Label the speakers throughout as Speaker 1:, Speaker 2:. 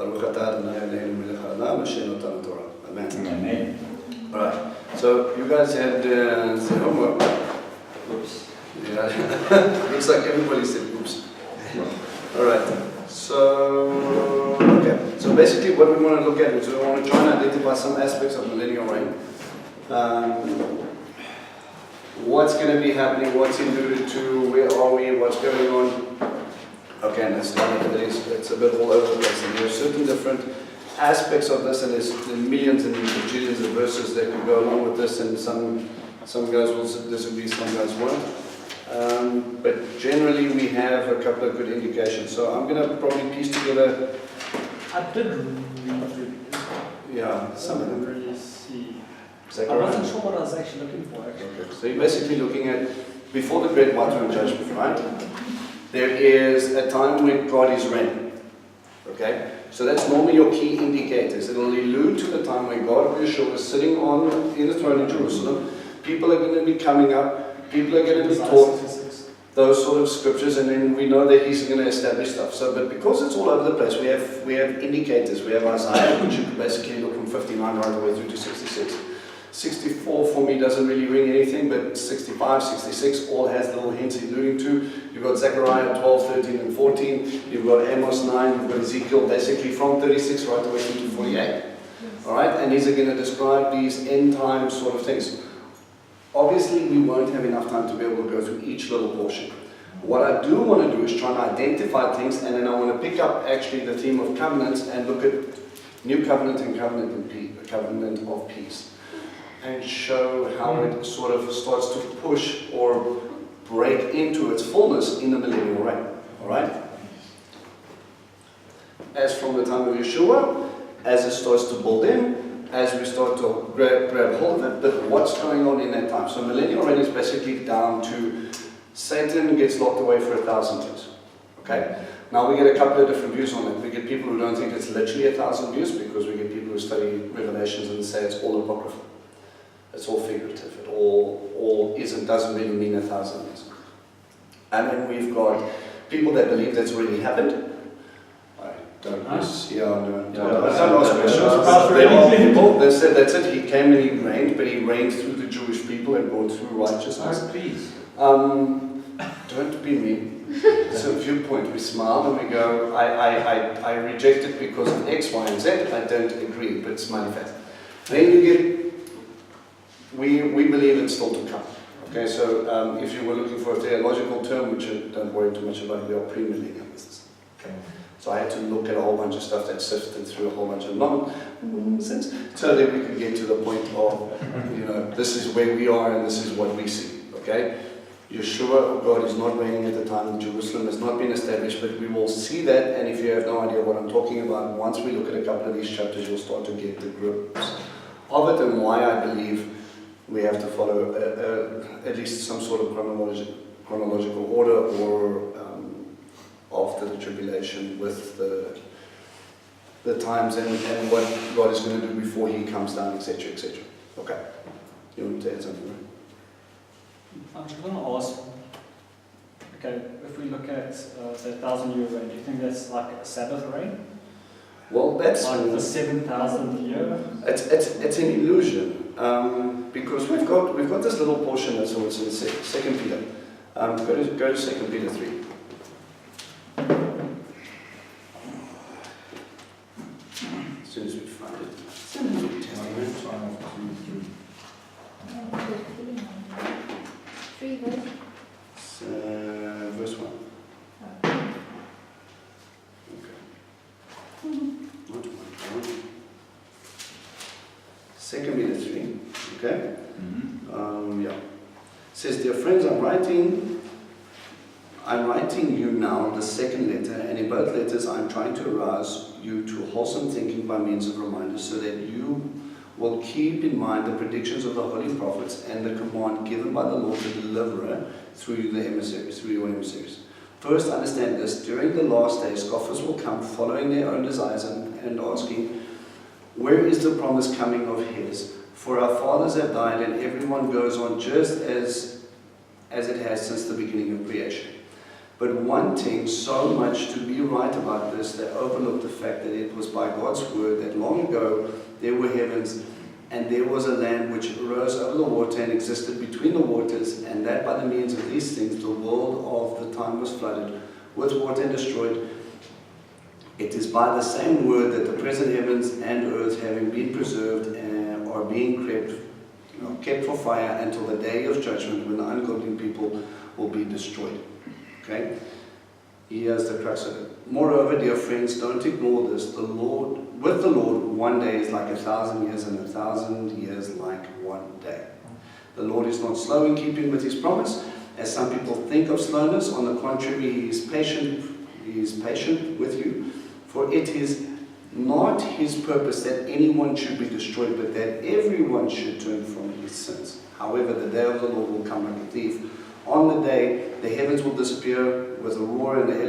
Speaker 1: Baruch atah Adonai Eloheinu melech haolam asher natan Torah. Amen.
Speaker 2: Amen.
Speaker 1: Alright, so you guys had some homework.
Speaker 2: Oops.
Speaker 1: Yeah, looks like everybody said oops. Alright, so, okay. So basically what we want to look at is we want to try and identify some aspects of Millennial Reign. What's going to be happening, what's alluded to, where are we, what's going on. Okay, and it's a bit all over the place, and there are certain different aspects of this, and there's millions and bajillions of verses that can go along with this, and some guys will disagree, some guys won't. But generally we have a couple of good indications. So I'm going to probably piece together.
Speaker 3: I did read through.
Speaker 1: Yeah, some of them.
Speaker 3: Really see.
Speaker 1: Zechariah.
Speaker 3: I wasn't sure what I was actually looking for. Actually.
Speaker 1: Okay. So you're basically looking at before the great white throne judgment, right? There is a time when God is reigning. Okay? So that's normally your key indicators. It will allude to the time when God of Yeshua is sitting in the throne in Jerusalem. People are going to be coming up. People are going to be taught those sort of scriptures, and then we know that He's going to establish stuff. So, but because it's all over the place, we have indicators. We have Isaiah, which you can basically look from 59 right away through to 66. 64 for me doesn't really ring anything, but 65, 66 all has little hints alluding to. You've got Zechariah 12, 13 and 14. You've got Amos 9. You've got Ezekiel basically from 36 right away through to 48. Alright, and these are going to describe these end time sort of things. Obviously, we won't have enough time to be able to go through each little portion. What I do want to do is try and identify things, and then I want to pick up actually the theme of covenants and look at New Covenant and Covenant of Peace, and show how it sort of starts to push or break into its fullness in the Millennial Reign. Alright? As from the time of Yeshua, as it starts to build in, as we start to grab hold of it, but what's going on in that time? So Millennial Reign is basically down to Satan gets locked away for 1,000 years. Okay? Now we get a couple of different views on it. We get people who don't think it's literally 1,000 years, because we get people who study Revelations and say it's all apocryphal. It's all figurative. It all doesn't really mean 1,000 years. And then we've got people that believe that's already happened. Don't ask questions. There are people that said that's it, He came and He reigned, but He reigned through the Jewish people and brought through righteousness.
Speaker 2: Please.
Speaker 1: Don't be mean. It's a viewpoint. We smile and we go, I reject it because of X, Y, and Z. I don't agree, but it's manifest. Then you get, we believe it's still to come. Okay, so if you were looking for a theological term, which you don't worry too much about, we are premillennialists. Okay. So I had to look at a whole bunch of stuff that sifted through a whole bunch of nonsense, so that we could get to the point of, this is where we are and this is what we see. Okay? Yeshua, God, is not reigning at the time in Jerusalem, has not been established, but we will see that, and if you have no idea what I'm talking about, once we look at a couple of these chapters, you'll start to get the grips of it, and why I believe we have to follow at least some sort of chronological order, or after the tribulation, with the times and what God is going to do before He comes down, etc., etc. Okay. You want to add something, right?
Speaker 3: I'm just going to ask, okay, if we look at the 1,000-year reign, do you think that's like a Sabbath reign?
Speaker 1: Well, that's
Speaker 3: like the 7,000th year.
Speaker 1: It's an illusion, because we've got this little portion that's in 2 Peter. Go to 2 Peter 3. As soon as we find it. It's in the New Testament.
Speaker 4: 3 verse.
Speaker 1: Verse 1. Okay. Not 1. 2 Peter 3. Okay? Yeah. It says, dear friends, I'm writing you now the second letter, and in both letters I'm trying to arouse you to wholesome thinking by means of reminders, so that you will keep in mind the predictions of the holy prophets and the command given by the Lord the deliverer through your emissaries. First, understand this: during the last days, scoffers will come, following their own desires and asking, where is the promise coming of His? For our fathers have died, and everyone goes on just as it has since the beginning of creation. but wanting so much to be right about this, they overlooked the fact that it was by God's word that long ago there were heavens and there was a land which rose over the water and existed between the waters, and that by the means of these things the world of the time was flooded with water and destroyed. It is by the same word that the present heavens and earth, having been preserved, are being kept for fire until the day of judgment, when the ungodly people will be destroyed. Okay? Here's the crux of it. Moreover, dear friends, don't ignore this. With the Lord, one day is like 1,000 years, and 1,000 years like one day. The Lord is not slow in keeping with his promise, as some people think of slowness. On the contrary, he is patient. He is patient with you. For it is not his purpose that anyone should be destroyed, but that everyone should turn from his sins. However, the day of the Lord will come like a thief. On the day, the heavens will disappear with a roar, and the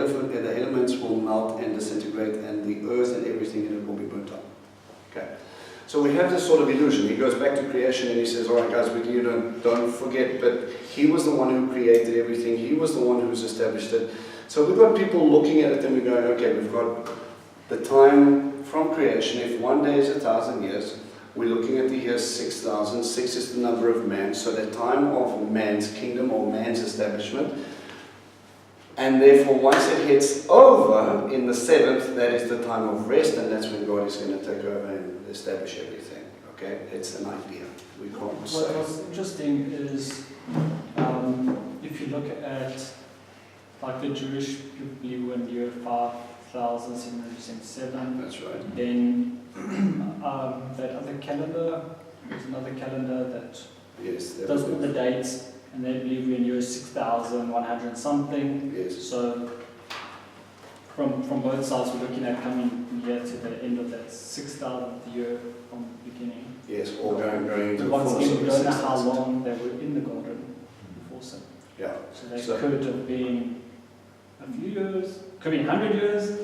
Speaker 1: elements will melt and disintegrate, and the earth and everything in it will be burnt up. Okay. So we have this sort of illusion. He goes back to creation and he says, all right, guys, don't forget, but he was the one who created everything. He was the one who's established it. So we've got people looking at it and we're going, okay, we've got the time from creation. If one day is 1,000 years, we're looking at the year 6,000. 6 is the number of man, so the time of man's kingdom or man's establishment. And therefore, once it hits over in the 7th, that is the time of rest, and that's when God is going to take over and establish everything. Okay, it's an idea. We can't say.
Speaker 3: What's interesting is if you look at like the Jewish people believe when year 5,707.
Speaker 1: That's right.
Speaker 3: Then that other calendar, there's another calendar that does all the dates, and they believe we're in year 6,100 something.
Speaker 1: Yes.
Speaker 3: So from both sides, we're looking at coming from here to the end of that 6,000th year from the beginning.
Speaker 1: Yes, all going into the
Speaker 3: Once
Speaker 1: fullness
Speaker 3: again,
Speaker 1: of
Speaker 3: we
Speaker 1: the
Speaker 3: don't know
Speaker 1: 6,000.
Speaker 3: how long they were in the garden before sin.
Speaker 1: Yeah.
Speaker 3: So they could have been a few years, could be 100 years.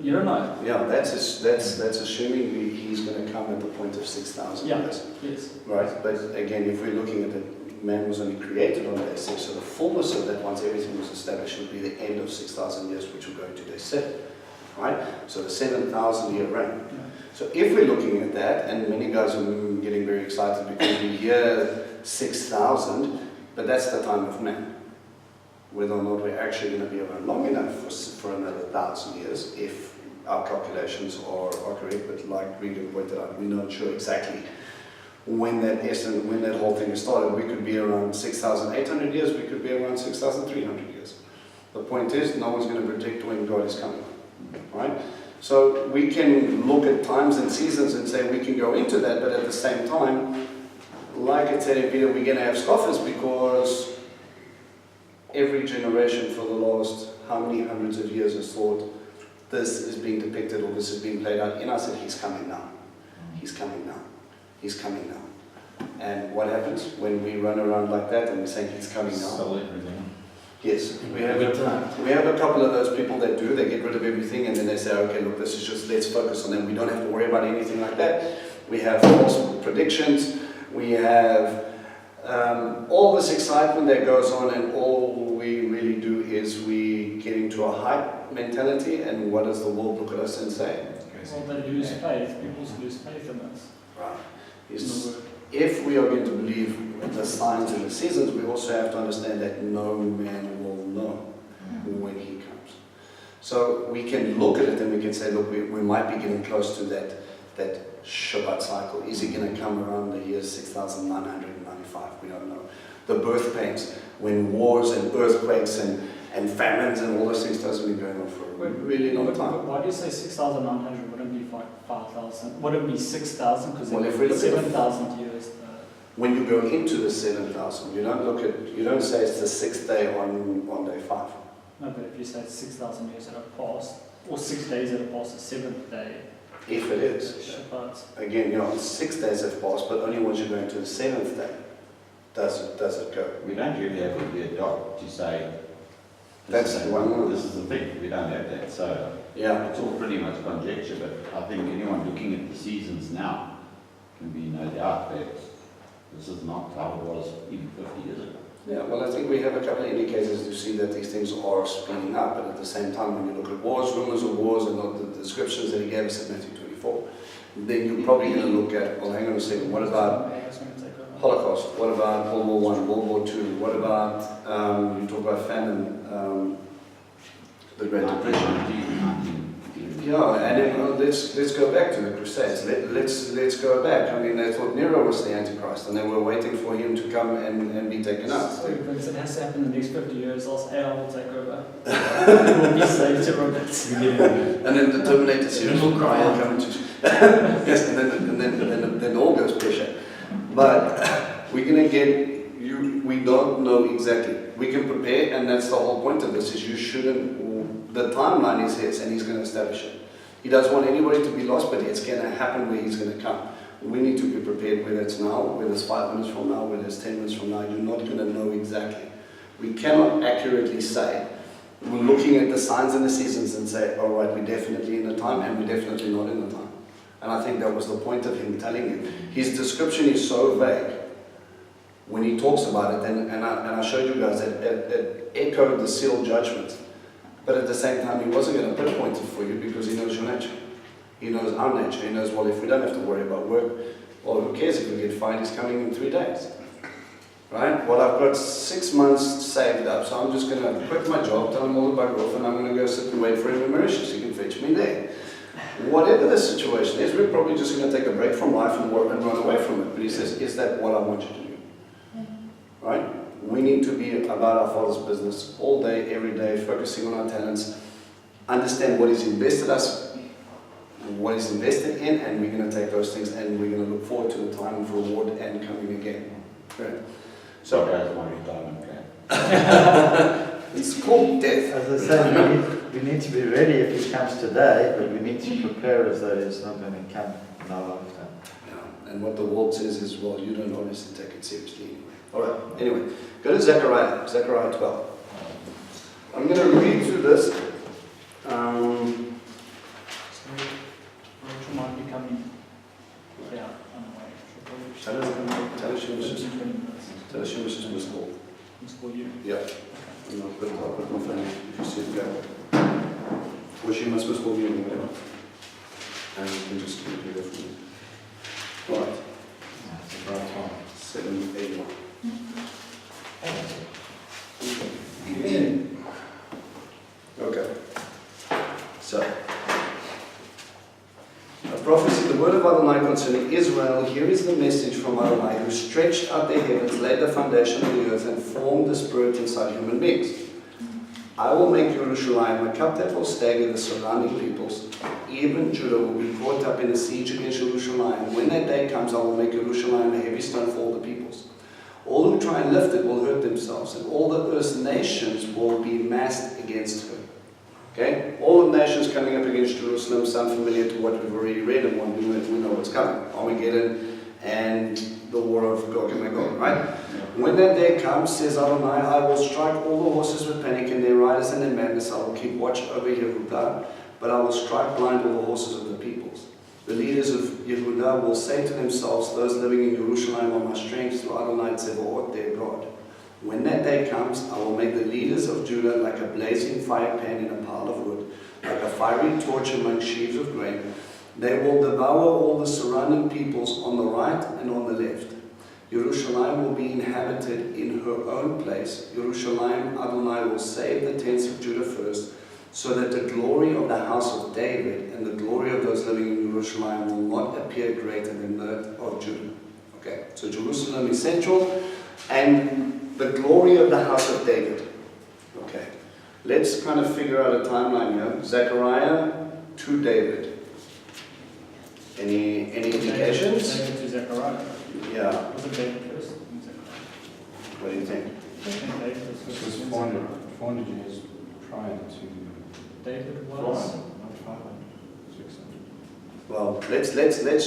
Speaker 3: You don't know.
Speaker 1: Yeah, that's assuming he's going to come at the point of 6,000 years.
Speaker 3: Yes.
Speaker 1: Right, but again, if we're looking at it, man was only created on day 6, so the fullness of that, once everything was established, would be the end of 6,000 years, which will go into day 7. Right? So the 7,000-year reign.
Speaker 3: Yeah.
Speaker 1: So if we're looking at that, and many guys are getting very excited because we hear 6,000, but that's the time of man. Whether or not we're actually going to be around long enough for another 1,000 years, if our calculations are correct, but like Regan pointed out, we're not sure exactly when that whole thing is started. We could be around 6,800 years, we could be around 6,300 years. The point is, no one's going to predict when God is coming, right? So we can look at times and seasons and say we can go into that, but at the same time, like it said in Peter, we're going to have scoffers because every generation for the last how many hundreds of years has thought this is being depicted or this is being played out in us, and he's coming now. He's coming now. He's coming now. And what happens when we run around like that and we say he's coming now?
Speaker 2: Sell everything.
Speaker 1: Yes, we have a couple of those people that do. They get rid of everything and then they say, okay, look, this is just, let's focus on them. We don't have to worry about anything like that. We have false predictions. We have all this excitement that goes on, and all we really do is we get into a hype mentality, and what does the world look at us and say?
Speaker 3: Well, they lose faith. People lose faith in us.
Speaker 1: Right. If we are going to believe the signs and the seasons, we also have to understand that no man will know when he comes. So we can look at it and we can say, look, we might be getting close to that Shabbat cycle. Is it going to come around the year 6,995? We don't know. The birth pains, when wars and earthquakes and famines and all those things doesn't be going on for a really long time.
Speaker 3: Why do you say 6,900? Wouldn't it be 5,000? Wouldn't it be 6,000? Because
Speaker 1: Well,
Speaker 3: it's
Speaker 1: if we look at
Speaker 3: 7,000 years.
Speaker 1: When you go into the 7,000, you don't say it's the 6th day on day 5.
Speaker 3: No, but if you say 6,000 years that have passed, or 6 days that have passed, the 7th day.
Speaker 1: If it is.
Speaker 3: Shabbat.
Speaker 1: Again, 6 days have passed, but only once you go into the 7th day does it go.
Speaker 2: We don't really have a dot to say,
Speaker 1: That's the one.
Speaker 2: This is the thing, we don't have that. So
Speaker 1: Yeah.
Speaker 2: it's all pretty much conjecture, but I think anyone looking at the seasons now can be no doubt that this is not how it was even 50 years ago.
Speaker 1: Yeah, well, I think we have a couple of indicators to see that these things are speeding up, but at the same time, when you look at wars, rumors of wars, and not the descriptions that he gave us in Matthew 24, then you're probably going to look at, well, hang on a second, what about Holocaust? What about World War I, World War II? What about, you talk about famine, the Great Depression? Yeah, and then let's go back to the Crusades. Let's go back. I mean, they thought Nero was the Antichrist, and they were waiting for him to come and be taken out.
Speaker 3: So it has to happen in the next 50 years, else AI will take over. It will be saved to robots.
Speaker 1: And then the Terminator series will cry and come to yes, and then all goes pressure. But we're gonna get you. We don't know exactly. We can prepare, and that's the whole point of this. Is you shouldn't. The timeline is his, and he's going to establish it. He doesn't want anybody to be lost, but it's going to happen where he's going to come. We need to be prepared, whether it's now, whether it's 5 minutes from now, whether it's 10 minutes from now. You're not going to know exactly. We cannot accurately say. We're looking at the signs and the seasons and say, all right, we're definitely in the time, and we're definitely not in the time. And I think that was the point of him telling you. His description is so vague when he talks about it, and I showed you guys that it echoed the sealed judgment. But at the same time, he wasn't going to pinpoint it for you because he knows your nature. He knows our nature. He knows, well, if we don't have to worry about work, well, who cares if we get fined? He's coming in 3 days. Right? Well, I've got 6 months saved up, so I'm just going to quit my job, tell him all the bugger off, and I'm going to go sit and wait for him in Mauritius. He can fetch me there. Whatever the situation is, we're probably just going to take a break from life and work and run away from it. But he says, is that what I want you to do? Right? We need to be about our Father's business all day, every day, focusing on our talents, understand what He's invested us, what He's invested in, and we're going to take those things and we're going to look forward to the time of reward and coming again. Right? So
Speaker 2: that's my retirement plan.
Speaker 1: It's called death.
Speaker 4: As I said, we need to be ready if He comes today, but we need to prepare as though it's not going to come in our lifetime.
Speaker 1: Yeah. And what the world says is, well, you don't obviously take it seriously anyway. All right, anyway, go to Zechariah 12. I'm going to read through this.
Speaker 3: Rachel might be coming. Yeah, on the way.
Speaker 1: Tell us she was just missed call.
Speaker 3: Missed call you?
Speaker 1: Yeah. I'll put my phone if you see it go. Or she must miss call you or whatever. And you can just do that for me. All right.
Speaker 4: That's the right time.
Speaker 1: 781. Okay. So, a prophecy, the word of Adonai concerning Israel. Here is the message from Adonai, who stretched out the heavens, laid the foundation of the earth, and formed the spirit inside human beings. I will make Jerusalem a cup that will stagger the surrounding peoples. Even Judah will be caught up in a siege against Jerusalem. When that day comes, I will make Jerusalem a heavy stone for all the peoples. All who try and lift it will hurt themselves, and all the earth's nations will be massed against her. Okay? All the nations coming up against Jerusalem sound familiar to what we've already read, and we know what's coming. Armageddon and the war of Gog and Magog, right? When that day comes, says Adonai, I will strike all the horses with panic and their riders in their madness. I will keep watch over Yehudah, but I will strike blind all the horses of the peoples. The leaders of Yehudah will say to themselves, those living in Jerusalem are my strength, through Adonai Tzevaot, their God. When that day comes, I will make the leaders of Judah like a blazing fire pan in a pile of wood, like a fiery torch among sheaves of grain. They will devour all the surrounding peoples on the right and on the left. Jerusalem will be inhabited in her own place. Jerusalem, Adonai will save the tents of Judah first, so that the glory of the house of David and the glory of those living in Jerusalem will not appear greater than that of Judah. Okay, so Jerusalem is central, and the glory of the house of David. Okay, let's kind of figure out a timeline here. Zechariah to David. Any indications?
Speaker 3: David to Zechariah.
Speaker 1: Yeah.
Speaker 3: Was it David first?
Speaker 1: What do you think?
Speaker 3: David was
Speaker 5: This
Speaker 3: first.
Speaker 5: was 400 years prior to
Speaker 3: David was.
Speaker 5: not 500, 600.
Speaker 1: Well, let's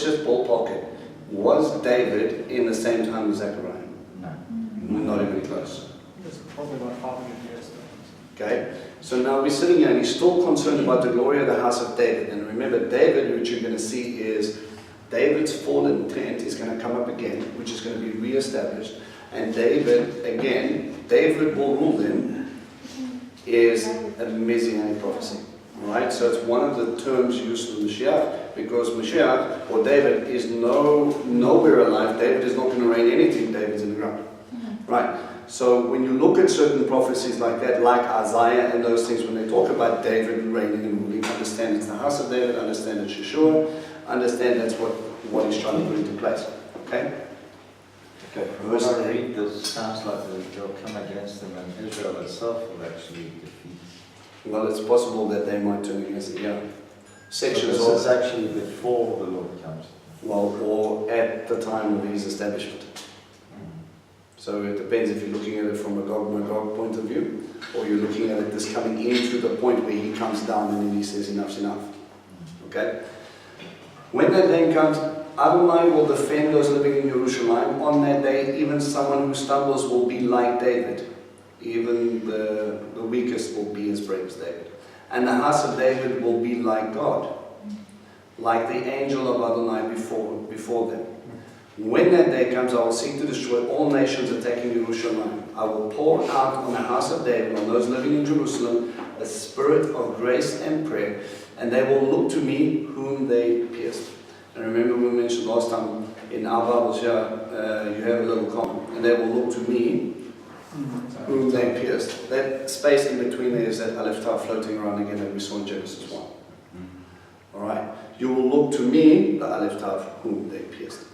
Speaker 1: just ballpark it. Was David in the same time as Zechariah?
Speaker 4: No.
Speaker 1: Not even close.
Speaker 3: It's probably about 500 years.
Speaker 1: Okay, so now we're sitting here and he's still concerned about the glory of the house of David. And remember, David, which you're going to see is David's fallen tent is going to come up again, which is going to be re-established. And David, again, David will rule them, is a messianic prophecy. Right? So it's one of the terms used for Mashiach, because Mashiach, or David, is nowhere alive. David is not going to reign anything. David's in the ground. Right? So when you look at certain prophecies like that, like Isaiah and those things, when they talk about David reigning and ruling, understand it's the house of David, understand it's Yeshua, understand that's what he's trying to put into place. Okay?
Speaker 4: Okay, from what I read, this sounds like they'll come against them, and Israel itself will actually defeat.
Speaker 1: Well, it's possible that they might turn against it, yeah. Sections
Speaker 4: So
Speaker 1: of
Speaker 4: this is actually before the Lord comes.
Speaker 1: Well, or at the time of his establishment. So it depends if you're looking at it from a Gog point of view, or you're looking at it this coming into the point where he comes down and then he says enough's enough. Okay? When that day comes, Adonai will defend those living in Jerusalem. On that day, even someone who stumbles will be like David. Even the weakest will be as brave as David. And the house of David will be like God, like the angel of Adonai before them. When that day comes, I will seek to destroy all nations attacking Jerusalem. I will pour out on the house of David, on those living in Jerusalem, a spirit of grace and prayer, and they will look to me whom they pierced. And remember we mentioned last time in our Bibles here, you have a little comma, and they will look to me whom they pierced. That space in between there is that Aleph Tav floating around again that we saw in Genesis 1. Alright, you will look to me, the Aleph Tav, whom they pierced.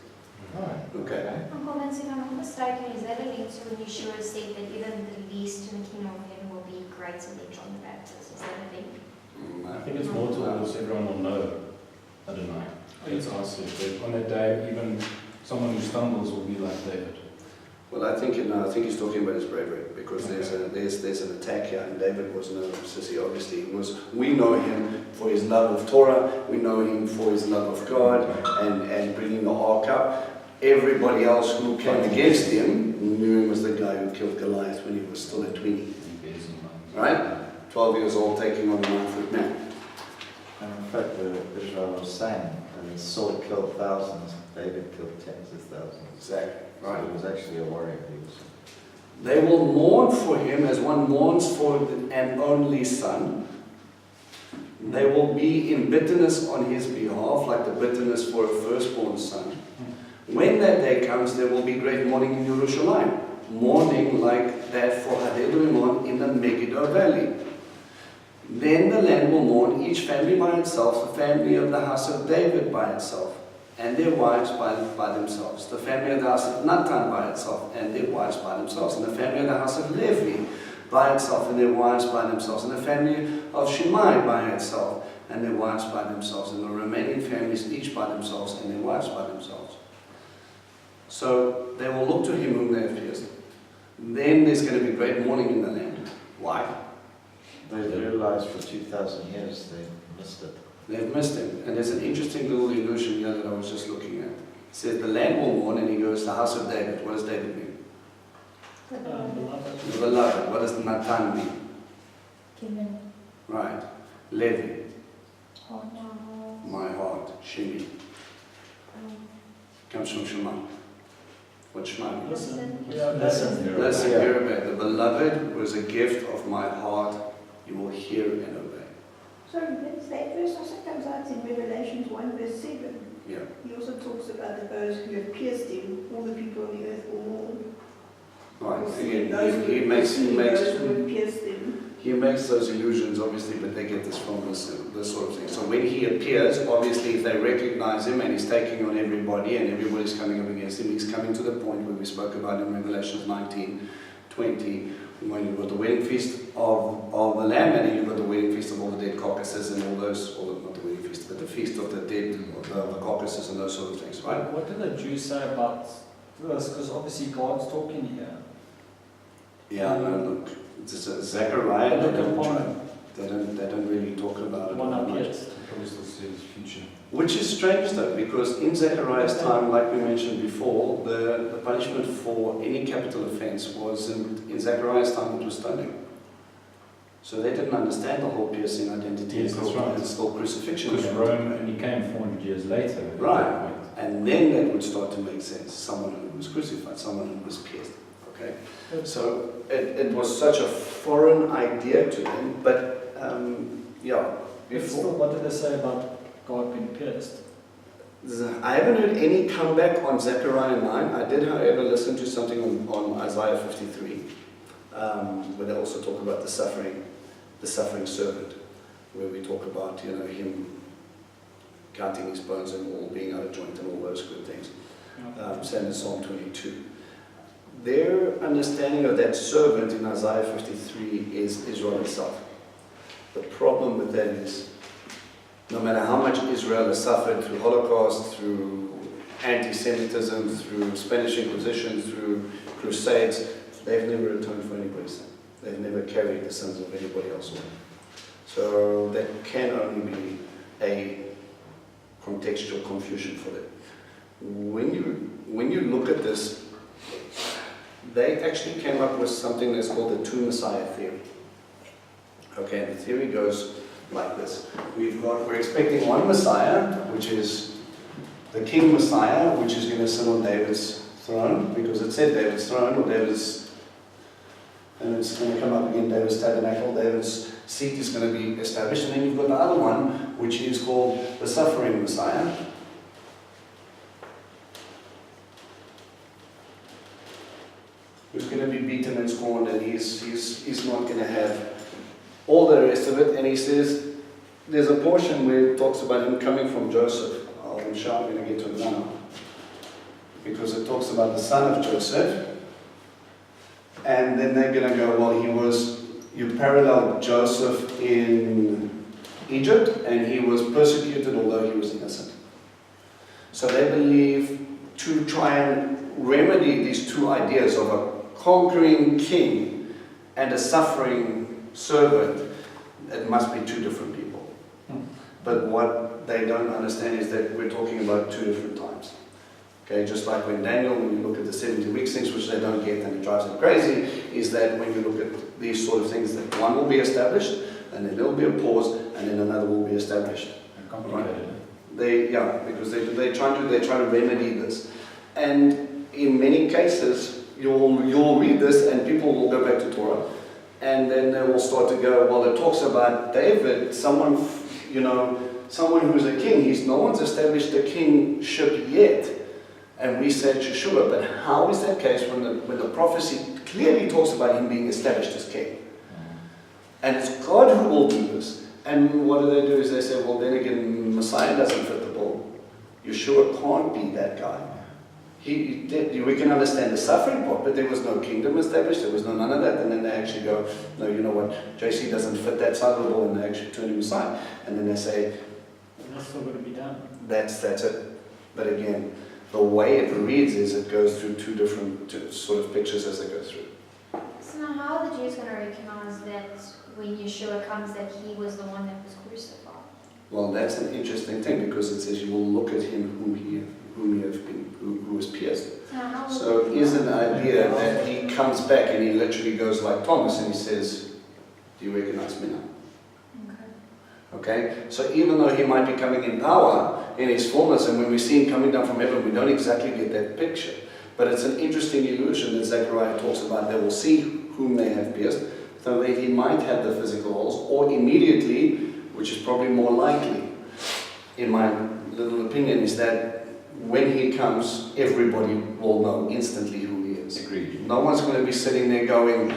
Speaker 1: Okay.
Speaker 6: Uncle Nancy, if I'm not mistaken, is that a link to when Yeshua said that even the least in the kingdom of heaven will be greater than John the Baptist? Is that a link?
Speaker 5: I think it's more towards everyone will know. I don't know. It's us. On that day, even someone who stumbles will be like David.
Speaker 1: Well, I think he's talking about his bravery, because there's an attack here, and David was no sissy. Obviously, we know him for his love of Torah, we know him for his love of God, and bringing the ark up. Everybody else who came against him knew him as the guy who killed Goliath when he was still a tweenie. Right? 12 years old, taking on a 9-foot man.
Speaker 4: And in fact, Israel was saying, Saul killed thousands, David killed tens of thousands.
Speaker 1: Exactly. Right.
Speaker 4: So he was actually a warrior.
Speaker 1: They will mourn for him as one mourns for an only son. They will be in bitterness on his behalf, like the bitterness for a firstborn son. When that day comes, there will be great mourning in Jerusalem. Mourning like that for Hadad in the Megiddo Valley. Then the land will mourn, each family by itself, the family of the house of David by itself, and their wives by themselves. The family of the house of Natan by itself, and their wives by themselves. And the family of the house of Levi by itself, and their wives by themselves. And the family of Shimei by itself, and their wives by themselves. And the remaining families each by themselves, and their wives by themselves. So they will look to him whom they have pierced. Then there's going to be great mourning in the land. Why?
Speaker 4: They realized for 2,000 years they missed it.
Speaker 1: They've missed him. And there's an interesting little illusion here that I was just looking at. It says the land will mourn, and he goes, the house of David. What does David mean?
Speaker 3: Beloved.
Speaker 1: The beloved. What does Natan mean?
Speaker 6: Given.
Speaker 1: Right. Levi.
Speaker 6: Oh, no.
Speaker 1: My heart. Shimi. Comes from Shema. What Shema means?
Speaker 3: Listen.
Speaker 6: Listen.
Speaker 1: Listen, hear obey. The beloved was a gift of my heart. You will hear and obey.
Speaker 7: Sorry, that verse also comes out in Revelations 1 verse 7.
Speaker 1: Yeah.
Speaker 7: He also talks about that those who have pierced him, all the people on the earth will mourn.
Speaker 1: Right.
Speaker 7: Will see
Speaker 1: Again,
Speaker 7: those
Speaker 1: he
Speaker 7: who
Speaker 1: makes
Speaker 7: have pierced him.
Speaker 1: He makes those illusions, obviously, but they get this from this sort of thing. So when he appears, obviously, if they recognize him and he's taking on everybody and everybody's coming up against him, he's coming to the point where we spoke about in Revelations 19:20, when you've got the wedding feast of the Lamb, and then you've got the wedding feast of all the dead carcasses and all those, not the wedding feast, but the feast of the dead, of the carcasses and those sort of things, right?
Speaker 3: What do the Jews say about this? Because obviously God's talking here.
Speaker 1: Yeah, no, look, it's Zechariah,
Speaker 3: Look upon
Speaker 1: they don't really talk about it.
Speaker 3: one
Speaker 1: all
Speaker 3: up
Speaker 1: much.
Speaker 3: yet.
Speaker 5: Probably still says future.
Speaker 1: Which is strange though, because in Zechariah's time, like we mentioned before, the punishment for any capital offense was, in Zechariah's time, it was stoning. So they didn't understand the whole piercing identity.
Speaker 5: Yes, that's right.
Speaker 1: It's still crucifixion.
Speaker 5: Because Rome only came 400 years later. at
Speaker 1: Right.
Speaker 5: that point.
Speaker 1: And then that would start to make sense. Someone who was crucified, someone who was pierced. Okay, so it was such a foreign idea to them, but yeah.
Speaker 3: Still, what did they say about God being pierced?
Speaker 1: I haven't heard any comeback on Zechariah 9. I did, however, listen to something on Isaiah 53, where they also talk about the suffering servant, where we talk about, you know, him counting his bones and all being out of joint and all those good things. Same in Psalm 22. Their understanding of that servant in Isaiah 53 is Israel itself. The problem with that is, no matter how much Israel has suffered through Holocaust, through anti-Semitism, through Spanish Inquisition, through crusades, they've never atoned for anybody's sin. They've never carried the sins of anybody else away. So that can only be a contextual confusion for them. When you look at this, they actually came up with something that's called the two Messiah theory. Okay, and the theory goes like this. We're expecting one Messiah, which is the King Messiah, which is going to sit on David's throne, because it said David's throne, or David's, and it's going to come up again, David's tabernacle, David's seat is going to be established, and then you've got the other one, which is called the suffering Messiah. Who's going to be beaten and scorned, and he's not going to have all the rest of it. And he says, there's a portion where it talks about him coming from Joseph. I'm sure I'm going to get to it now, because it talks about the son of Joseph. And then they're going to go, well, you paralleled Joseph in Egypt, and he was persecuted although he was innocent. So they believe, to try and remedy these two ideas of a conquering king and a suffering servant, it must be two different people. But what they don't understand is that we're talking about two different times. Okay, just like when Daniel, when you look at the 70 weeks things, which they don't get and it drives them crazy, is that when you look at these sort of things, that one will be established, and then there will be a pause, and then another will be established.
Speaker 5: Complicated.
Speaker 1: Because they try to remedy this. And in many cases, you'll read this and people will go back to Torah, and then they will start to go, well, it talks about David, someone who's a king. No one's established a kingship yet. And we said Yeshua, but how is that case when the prophecy clearly talks about him being established as king? And it's God who will do this. And what do? Is they say, well, then again, Messiah doesn't fit the bill. Yeshua can't be that guy. We can understand the suffering part, but there was no kingdom established, there was none of that. And then they actually go, no, you know what, JC doesn't fit that side of the ball, and they actually turn him aside. And then they say,
Speaker 3: that's still going to be done.
Speaker 1: That's it. But again, the way it reads is it goes through two different sort of pictures as it goes through.
Speaker 6: So now how are the Jews going to recognize that when Yeshua comes that he was the one that was crucified?
Speaker 1: Well, that's an interesting thing, because it says you will look at him who was pierced. So is an idea that he comes back and he literally goes like Thomas and he says, do you recognize me now? Okay, so even though he might be coming in power, in his fullness, and when we see him coming down from heaven, we don't exactly get that picture. But it's an interesting illusion that Zechariah talks about. They will see whom they have pierced, so that he might have the physical holes, or immediately, which is probably more likely, in my little opinion, is that when he comes, everybody will know instantly who he is.
Speaker 2: Agreed.
Speaker 1: No one's going to be sitting there going,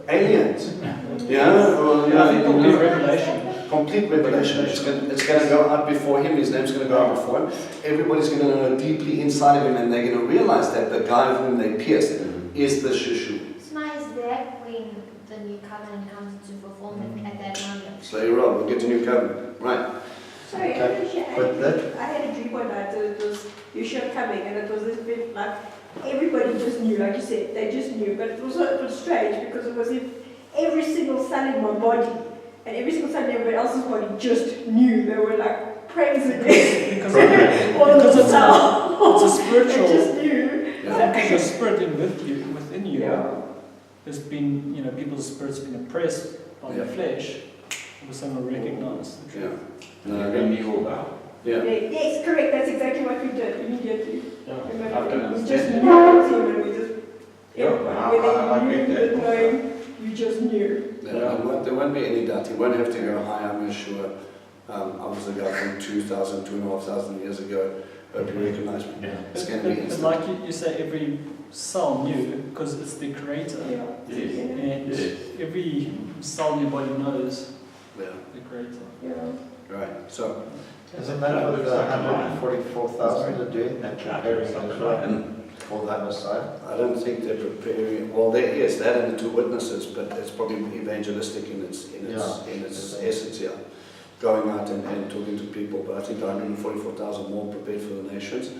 Speaker 1: aliens.
Speaker 3: Complete revelation.
Speaker 1: Complete revelation. It's going to go out before him. His name's going to go out before him. Everybody's going to know deeply inside of him, and they're going to realize that the guy whom they pierced is the Shushu.
Speaker 6: So now is that when the new covenant comes into fulfillment at that moment?
Speaker 1: So you're right. We'll get to new covenant. Right.
Speaker 7: Sorry, I had a dream one night, so it was Yeshua coming, and it was this bit like everybody just knew, like you said, they just knew. But it was strange, because it was if every single cell in my body and every single cell in everybody else's body just knew. They were like praising me.
Speaker 3: Because it's a spiritual.
Speaker 7: They just knew.
Speaker 3: There's a spirit within you.
Speaker 7: Yeah.
Speaker 3: There's been, people's spirits been oppressed by the flesh. All of a sudden we recognize the truth.
Speaker 2: Then we will bow.
Speaker 1: Yeah.
Speaker 7: Yes, correct. That's exactly what we did immediately.
Speaker 3: Yeah.
Speaker 7: We just knew it was him, and we just everybody, whether you knew, didn't know him, you just knew.
Speaker 1: There won't be any doubt. He won't have to go, hi, I'm Yeshua. I was the guy from 2,500 years ago. Hope you recognize me. It's going to be
Speaker 3: But
Speaker 1: instant.
Speaker 3: like you say, every cell knew because it's the creator.
Speaker 7: Yeah.
Speaker 2: Yes.
Speaker 3: And
Speaker 2: Yes.
Speaker 3: every cell in your body knows
Speaker 1: Yeah,
Speaker 3: the creator.
Speaker 7: Yeah.
Speaker 1: right. So,
Speaker 4: Isn't that what the 144,000 are doing? They're preparing Israel for that Messiah?
Speaker 1: I don't think they're preparing. Well, yes, that and the two witnesses, but it's probably evangelistic in its essence. Yeah, going out and talking to people. But I think 144,000 more prepared for the nations,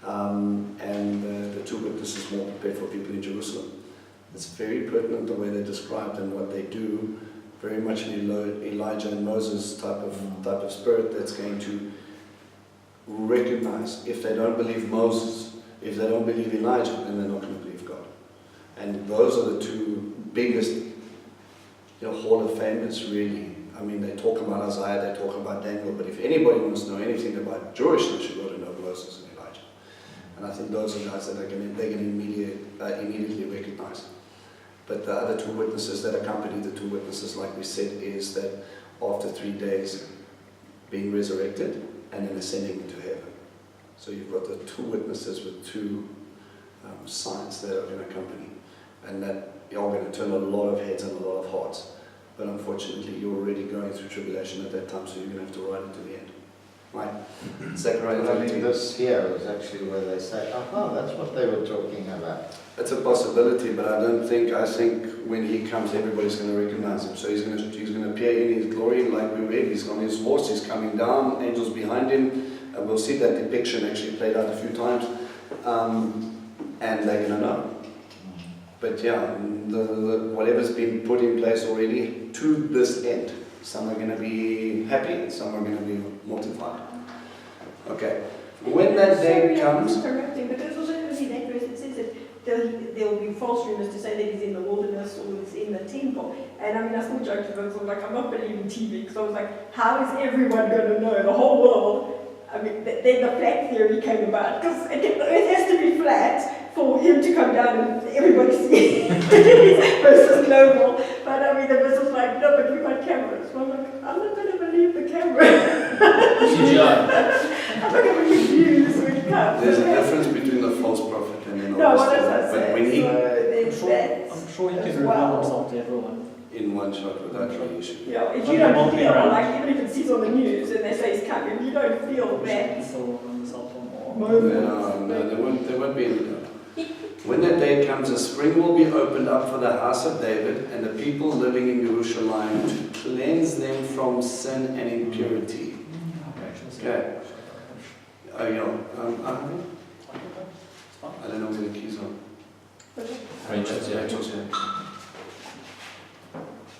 Speaker 1: and the two witnesses more prepared for people in Jerusalem. It's very pertinent the way they're described and what they do. Very much an Elijah and Moses type of spirit that's going to recognize if they don't believe Moses, if they don't believe Elijah, then they're not going to believe God. And those are the two biggest, Hall of Famers, really. I mean, they talk about Isaiah, they talk about Daniel, but if anybody wants to know anything about Jewishness, you've got to know Moses and Elijah. And I think those are guys that they're going to immediately recognize. But the other two witnesses that accompany the two witnesses, like we said, is that after 3 days being resurrected and then ascending into heaven. So you've got the two witnesses with two signs that are going to accompany. And that are going to turn a lot of heads and a lot of hearts. But unfortunately, you're already going through tribulation at that time, so you're going to have to ride it to the end. Right? Zechariah
Speaker 4: But I
Speaker 1: 13.
Speaker 4: mean, this here is actually where they say, that's what they were talking about.
Speaker 1: It's a possibility, but I think when he comes, everybody's going to recognize him. So he's going to appear in his glory, like we read. He's on his horse, he's coming down, angels behind him. And we'll see that depiction actually played out a few times. And they're going to know. But yeah, whatever's been put in place already to this end. Some are going to be happy, and some are going to be mortified. Okay. When that day comes...
Speaker 7: Correcting, but there's also only that verse that says that there will be false rumors to say that he's in the wilderness or he's in the temple. And I mean, I still joked about it, so I was like, I'm not believing TV, because I was like, how is everyone going to know, the whole world? I mean, then the flat theory came about, because the earth has to be flat for him to come down and everybody see it versus global. But I mean, the verse was like, no, but we've got cameras. So I'm like, I'm not going to believe the camera. I'm not going to believe news when it comes.
Speaker 1: There's a difference between the false prophet and then
Speaker 7: No, what
Speaker 1: obviously-
Speaker 7: does that
Speaker 1: but
Speaker 7: say?
Speaker 1: when he,
Speaker 7: There's that.
Speaker 3: I'm sure he
Speaker 7: as
Speaker 3: can reveal
Speaker 7: well.
Speaker 3: himself to everyone.
Speaker 1: in one shot without any issue.
Speaker 7: Yeah, if
Speaker 3: But
Speaker 7: you
Speaker 3: the
Speaker 7: don't
Speaker 3: multi
Speaker 7: feel,
Speaker 3: round.
Speaker 7: like even if it sees on the news and they say he's coming, you don't feel that
Speaker 3: People on the cell phone or
Speaker 7: moment.
Speaker 1: No, there won't be any doubt. When that day comes, a spring will be opened up for the house of David and the people living in Jerusalem to cleanse them from sin and impurity. Okay. Oh, yeah. I don't know where the keys are. Rachel's here.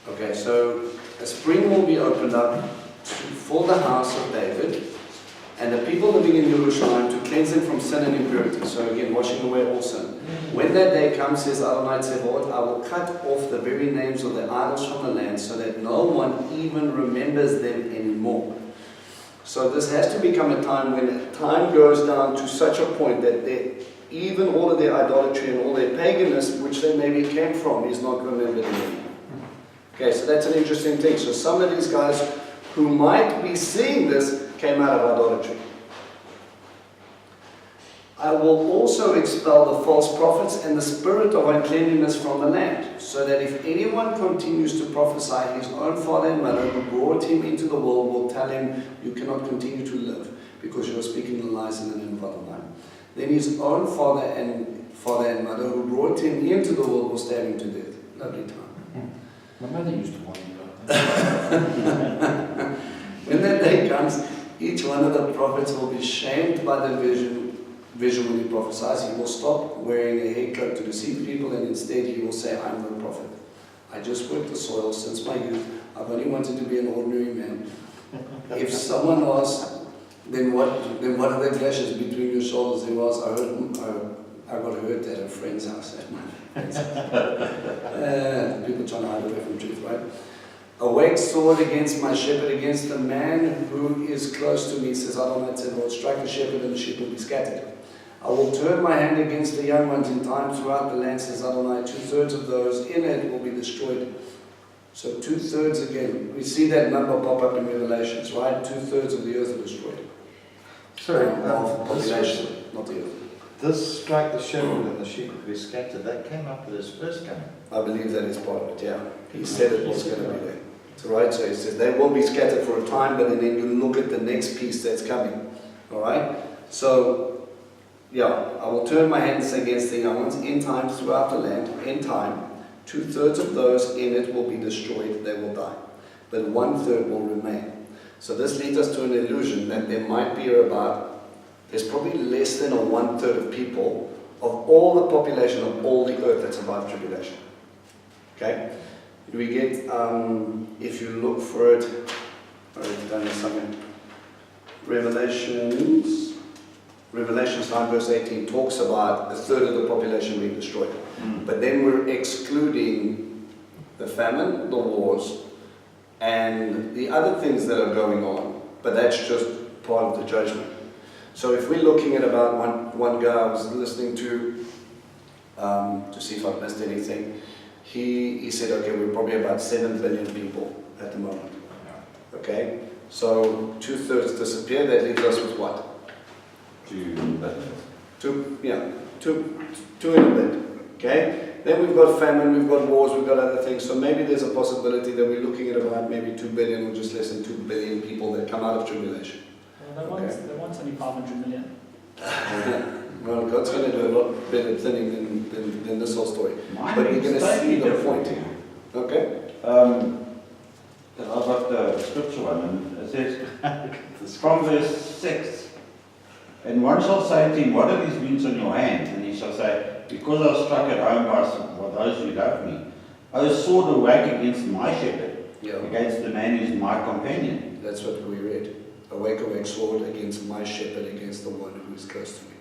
Speaker 1: Okay, so a spring will be opened up for the house of David and the people living in Jerusalem to cleanse them from sin and impurity. So again, washing away all sin. When that day comes, says Adonai Tzevaot, I will cut off the very names of the idols from the land so that no one even remembers them anymore. So this has to become a time when time goes down to such a point that even all of their idolatry and all their paganism, which they maybe came from, is not remembered anymore. Okay, so that's an interesting thing. So some of these guys who might be seeing this came out of idolatry. I will also expel the false prophets and the spirit of uncleanliness from the land, so that if anyone continues to prophesy, his own father and mother who brought him into the world will tell him, you cannot continue to live, because you are speaking the lies in the name of Adonai. Then his own father and mother who brought him into the world will stab him to death. Lovely time.
Speaker 5: My mother used to want me that.
Speaker 1: When that day comes, each one of the prophets will be shamed by the vision when he prophesies. He will stop wearing a head coat to deceive people, and instead he will say, I'm no prophet. I just worked the soil since my youth. I've only wanted to be an ordinary man. If someone asks, then what are the clashes between your shoulders? There was, I got hurt at a friend's house at my friend's house. People trying to hide away from truth, right? Awake sword against my shepherd, against the man who is close to me, says Adonai Tzevaot, strike the shepherd and the sheep will be scattered. I will turn my hand against the young ones in time throughout the land, says Adonai. 2/3 of those in it will be destroyed. So 2/3 again. We see that number pop up in Revelations, right? 2/3 of the earth are destroyed.
Speaker 4: Sorry,
Speaker 1: Of population, not the earth.
Speaker 4: this strike the shepherd and the sheep will be scattered, that came up with his first coming.
Speaker 1: I believe that is part of it, yeah. He said it was going to be there. So, right, so he says they will be scattered for a time, but then you look at the next piece that's coming. Alright? So, yeah, I will turn my hands against the young ones in time throughout the land, in time. 2/3 of those in it will be destroyed, they will die. But 1/3 will remain. So this leads us to an illusion that there might be there's probably less than 1/3 of people, of all the population of all the earth that survived tribulation. Okay? We get, if you look for it, Revelations 9 verse 18 talks about 1/3 of the population being destroyed. But then we're excluding the famine, the wars, and the other things that are going on. But that's just part of the judgment. So if we're looking at about one guy I was listening to see if I've missed anything, he said, okay, we're probably about 7 billion people at the moment. Okay? So 2/3 disappear, that leaves us with what?
Speaker 2: 2 billion.
Speaker 1: Two in a bit. Okay? Then we've got famine, we've got wars, we've got other things. So maybe there's a possibility that we're looking at about maybe 2 billion or just less than 2 billion people that come out of tribulation.
Speaker 3: Well, they want only 500 million.
Speaker 1: Well, God's going to do a lot better thinning than this whole story.
Speaker 2: Mine
Speaker 1: But you're going
Speaker 2: is
Speaker 1: to see
Speaker 2: slightly
Speaker 1: the
Speaker 2: different.
Speaker 1: point. Okay?
Speaker 2: I've got the scripture one, and it says, from verse 6, and one shall say to him, what are these wounds on your hands? And he shall say, because I was struck at home by those who love me. O sword, awake against my shepherd,
Speaker 1: Yeah.
Speaker 2: against the man who is my companion.
Speaker 1: That's what we read. Awake, awake, sword against my shepherd, against the one who is close to me.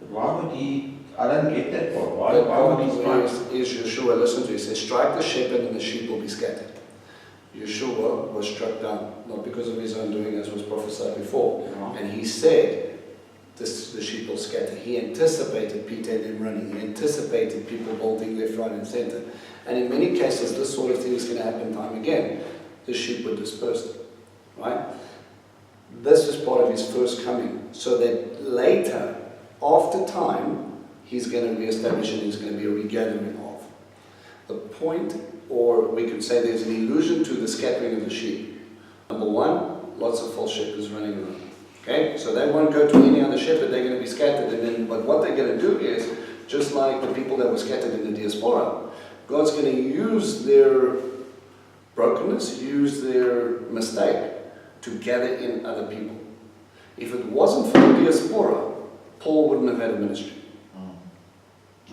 Speaker 2: But why would he, I don't get that part, why
Speaker 1: But
Speaker 2: would he strike?
Speaker 1: is Yeshua, listen to it, he says, strike the shepherd and the sheep will be scattered. Yeshua was struck down, not because of his own doing as was prophesied before. And he said, the sheep will scatter. He anticipated Peter and them running. He anticipated people bolting left, right and center. And in many cases, this sort of thing is going to happen time again. The sheep were dispersed. Right? This is part of his first coming. So that later, after time, he's going to reestablish and there's going to be a regathering of. The point, or we could say there's an illusion to the scattering of the sheep. Number one, lots of false shepherds running around. Okay, so they won't go to any other shepherd, they're going to be scattered. But what they're going to do is, just like the people that were scattered in the diaspora, God's going to use their brokenness, use their mistake to gather in other people. If it wasn't for the diaspora, Paul wouldn't have had a ministry.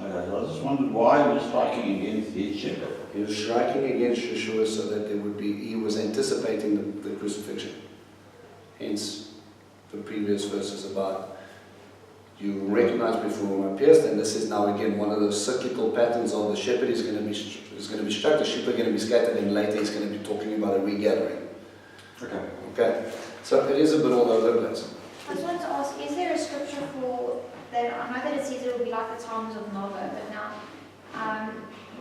Speaker 2: I just wondered why he was striking against his shepherd.
Speaker 1: He was striking against Yeshua so that he was anticipating the crucifixion. Hence, the previous verses about you recognize before whom I pierced, and this is now again one of those cyclical patterns of the shepherd is going to be struck, the sheep are going to be scattered, and later he's going to be talking about a regathering. Okay. So it is a bit all over the place.
Speaker 6: I just wanted to ask, is there a scripture for that? I know that it says it will be like the times of Noah, but now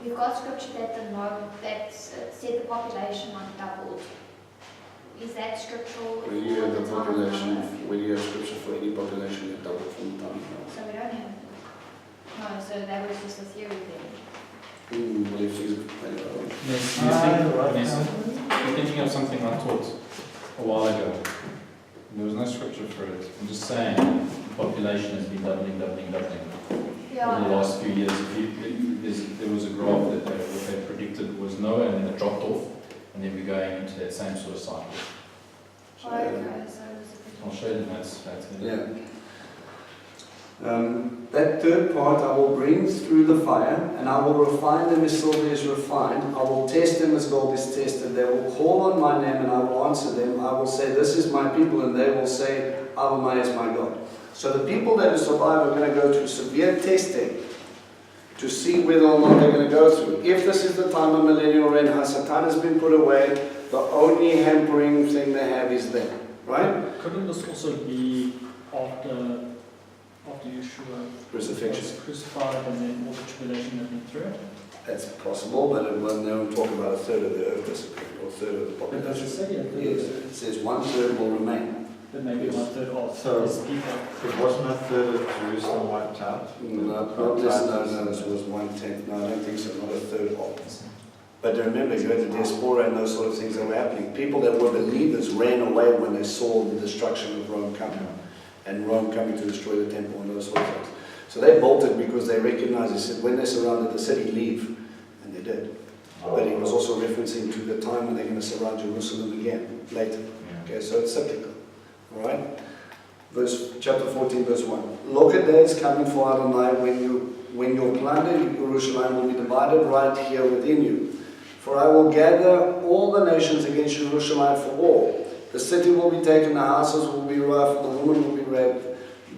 Speaker 6: we've got scripture that said the population like doubled. Is that scriptural?
Speaker 1: When you have the population, when you have scripture for any population, that double from the time of Noah.
Speaker 6: So we don't have. No, so that was just a theory then.
Speaker 1: Well, if you
Speaker 5: You're thinking of something I taught a while ago. There was no scripture for it. I'm just saying the population has been doubling
Speaker 6: Yeah.
Speaker 5: over the last few years. There was a graph that they predicted was Noah, and then it dropped off, and then we're going into that same sort of cycle.
Speaker 6: Oh, okay, so it was a
Speaker 5: I'll show you the notes later.
Speaker 1: Yeah. That third part I will bring through the fire, and I will refine them as silver is refined. I will test them as gold is tested. They will call on my name, and I will answer them. I will say, this is my people, and they will say, Adonai is my God. So the people that survive are going to go through severe testing to see whether or not they're going to go through. If this is the time of Millennial Reign, Satan has been put away, the only hampering thing they have is them. Right?
Speaker 3: Couldn't this also be after After Yeshua
Speaker 1: Crucifixion.
Speaker 3: was crucified and then all the tribulation that went through it.
Speaker 1: That's possible, but it will now talk about a third of the earth disappearing, or a third of the
Speaker 3: But does it
Speaker 1: population.
Speaker 3: say a third?
Speaker 1: Yes, it says 1/3 will remain.
Speaker 3: But maybe 1/3 of
Speaker 4: So-
Speaker 3: his people.
Speaker 4: It wasn't a third of Jerusalem wiped out?
Speaker 1: No, this was 1/10. No, I don't think so, not a third of. But remember, you had the diaspora and those sort of things that were happening. People that were believers ran away when they saw the destruction of Rome coming, and Rome coming to destroy the temple and those sort of things. So they bolted because they recognized, he said, when they surrounded the city, leave. And they did. But he was also referencing to the time when they're going to surround Jerusalem again, later. Okay, so it's cyclical. Alright? Chapter 14, verse 1. Look at days coming for Adonai when your plundered Jerusalem will be divided right here within you. For I will gather all the nations against Jerusalem for war. The city will be taken, the houses will be rough, the women will be raped,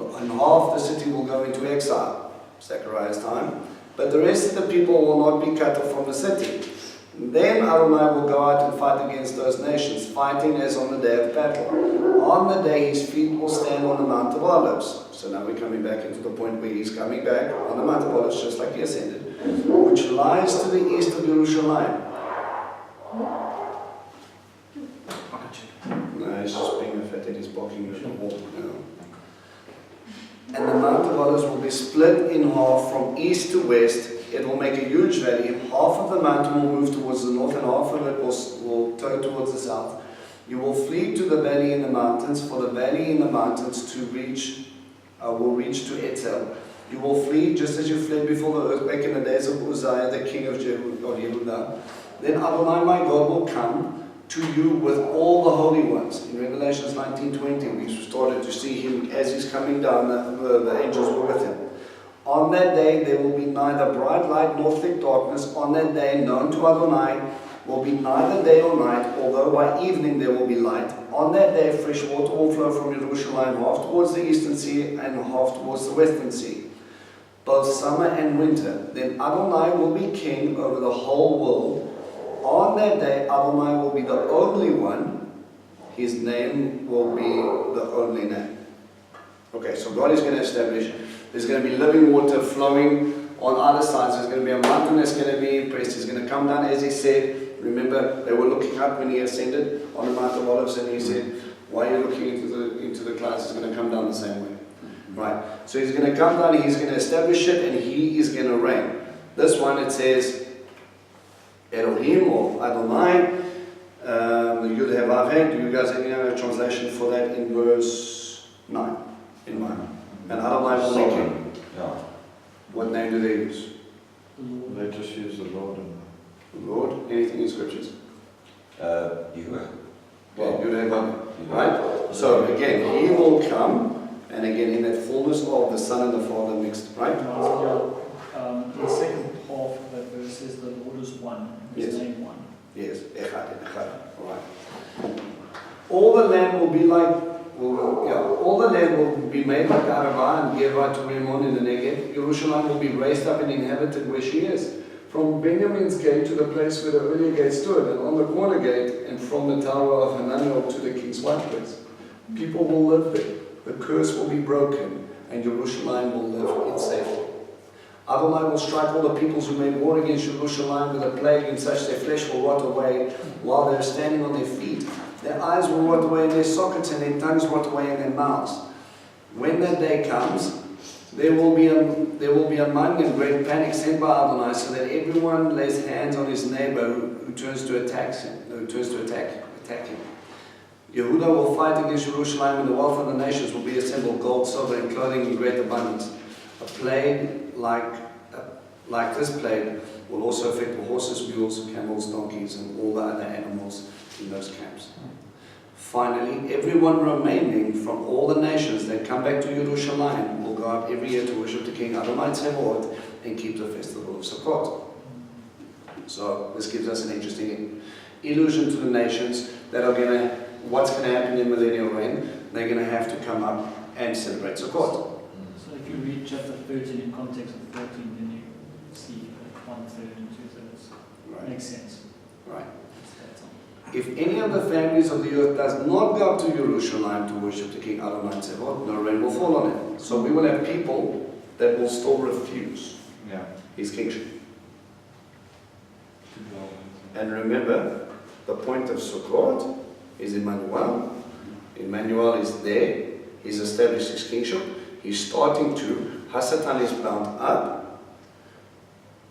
Speaker 1: and half the city will go into exile. Zechariah's time. But the rest of the people will not be cut off from the city. Then Adonai will go out and fight against those nations, fighting as on the day of battle. On the day his feet will stand on the Mount of Olives. So now we're coming back into the point where he's coming back on the Mount of Olives, just like he ascended, which lies to the east of Jerusalem. No, he's just being offended, he's blocking the wall. And the Mount of Olives will be split in half from east to west. It will make a huge valley. Half of the mountain will move towards the north and half of it will turn towards the south. You will flee to the valley in the mountains, for the valley in the mountains will reach to Etzel. You will flee just as you fled before the earthquake in the days of Uzziah, the king of Yehudah. Then Adonai my God will come to you with all the holy ones. In Revelation 19:20, we started to see him as he's coming down, the angels were with him. On that day there will be neither bright light nor thick darkness. On that day, known to Adonai, will be neither day or night, although by evening there will be light. On that day fresh water will flow from Jerusalem, half towards the eastern sea and half towards the western sea, both summer and winter. Then Adonai will be king over the whole world. On that day, Adonai will be the only one. His name will be the only name. Okay, so God is going to establish, there's going to be living water flowing on either sides. There's going to be a mountain that's going to be impressed. He's going to come down, as he said. Remember, they were looking up when he ascended on the Mount of Olives, and he said, why are you looking into the clouds? He's going to come down the same way. Right, so he's going to come down, he's going to establish it, and he is going to reign. This one, it says, Elohim or Adonai, the Yud Heh. Do you guys have any translation for that in verse 9? In mine. And Adonai will be king.
Speaker 2: Yeah.
Speaker 1: What name do they use?
Speaker 4: They just use the Lord and
Speaker 1: The Lord? Anything in scriptures?
Speaker 2: Yeshua.
Speaker 1: Okay, Yud Heh. Right? So again, he will come, and again in that fullness of the Son and the Father mixed, right?
Speaker 3: The second half of that verse says the Lord is one, his
Speaker 1: Yes.
Speaker 3: name one.
Speaker 1: Yes, Echad. Right. All the land will be like, all the land will be made like Arabah and Geba to Rimmon in the Negev. Jerusalem will be raised up and inhabited where she is. From Benjamin's gate to the place where the earlier gate stood, and on the corner gate, and from the tower of Hananiel to the king's white place. People will live there. The curse will be broken, and Jerusalem will live in safety. Adonai will strike all the peoples who made war against Jerusalem with a plague, and such their flesh will rot away while they are standing on their feet. Their eyes will rot away in their sockets, and their tongues rot away in their mouths. When that day comes, there will be among them great panic sent by Adonai, so that everyone lays hands on his neighbor who turns to attack him. Yehudah will fight against Jerusalem, and the wealth of the nations will be assembled, gold, silver, and clothing in great abundance. A plague like this plague will also affect the horses, mules, camels, donkeys, and all the other animals in those camps. Finally, everyone remaining from all the nations that come back to Jerusalem will go up every year to worship the King Adonai Tzevaot and keep the festival of Sukkot. So this gives us an interesting illusion to the nations that are what's going to happen in Millennial Reign. They're going to have to come up and celebrate Sukkot.
Speaker 3: So if you read chapter 13 in context of 14, then you see 1/3 and 2/3.
Speaker 1: Right.
Speaker 3: Makes sense.
Speaker 1: Right. if any of the families of the earth does not go up to Jerusalem to worship the King Adonai Tzevot, no rain will fall on it. So we will have people that will still refuse his kingship. And remember, the point of Sukkot is Emmanuel. Emmanuel is there. He's established his kingship. He's starting to. Hasatan is bound up.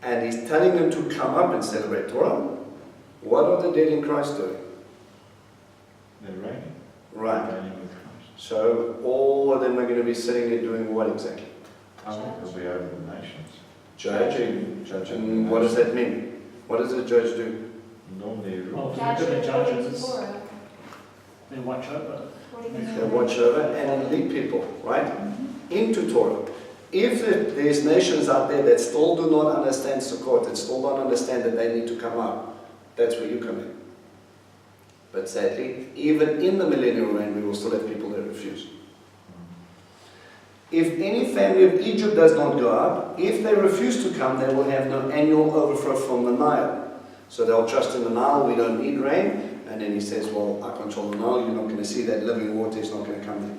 Speaker 1: And he's telling them to come up and celebrate Torah. What are the dead in Christ doing?
Speaker 4: They're reigning.
Speaker 1: Right.
Speaker 4: Reigning with Christ.
Speaker 1: So all of them are going to be sitting there doing what exactly?
Speaker 4: I think it'll be over the nations.
Speaker 1: Judging.
Speaker 4: Judging.
Speaker 1: And what does that mean? What does the judge do?
Speaker 4: Normally,
Speaker 3: Oh, if you
Speaker 6: Judge
Speaker 3: look at the
Speaker 6: according to
Speaker 3: judges,
Speaker 6: Torah,
Speaker 3: they watch over.
Speaker 6: according to
Speaker 1: They
Speaker 6: Torah.
Speaker 1: watch over and lead people, right? Into Torah. If there's nations out there that still do not understand Sukkot, that still don't understand that they need to come up, that's where you come in. But sadly, even in the Millennial Reign, we will still have people that refuse. If any family of Egypt does not go up, if they refuse to come, they will have no annual overflow from the Nile. So they'll trust in the Nile, we don't need rain. And then he says, well, I control the Nile, you're not going to see that living water is not going to come there.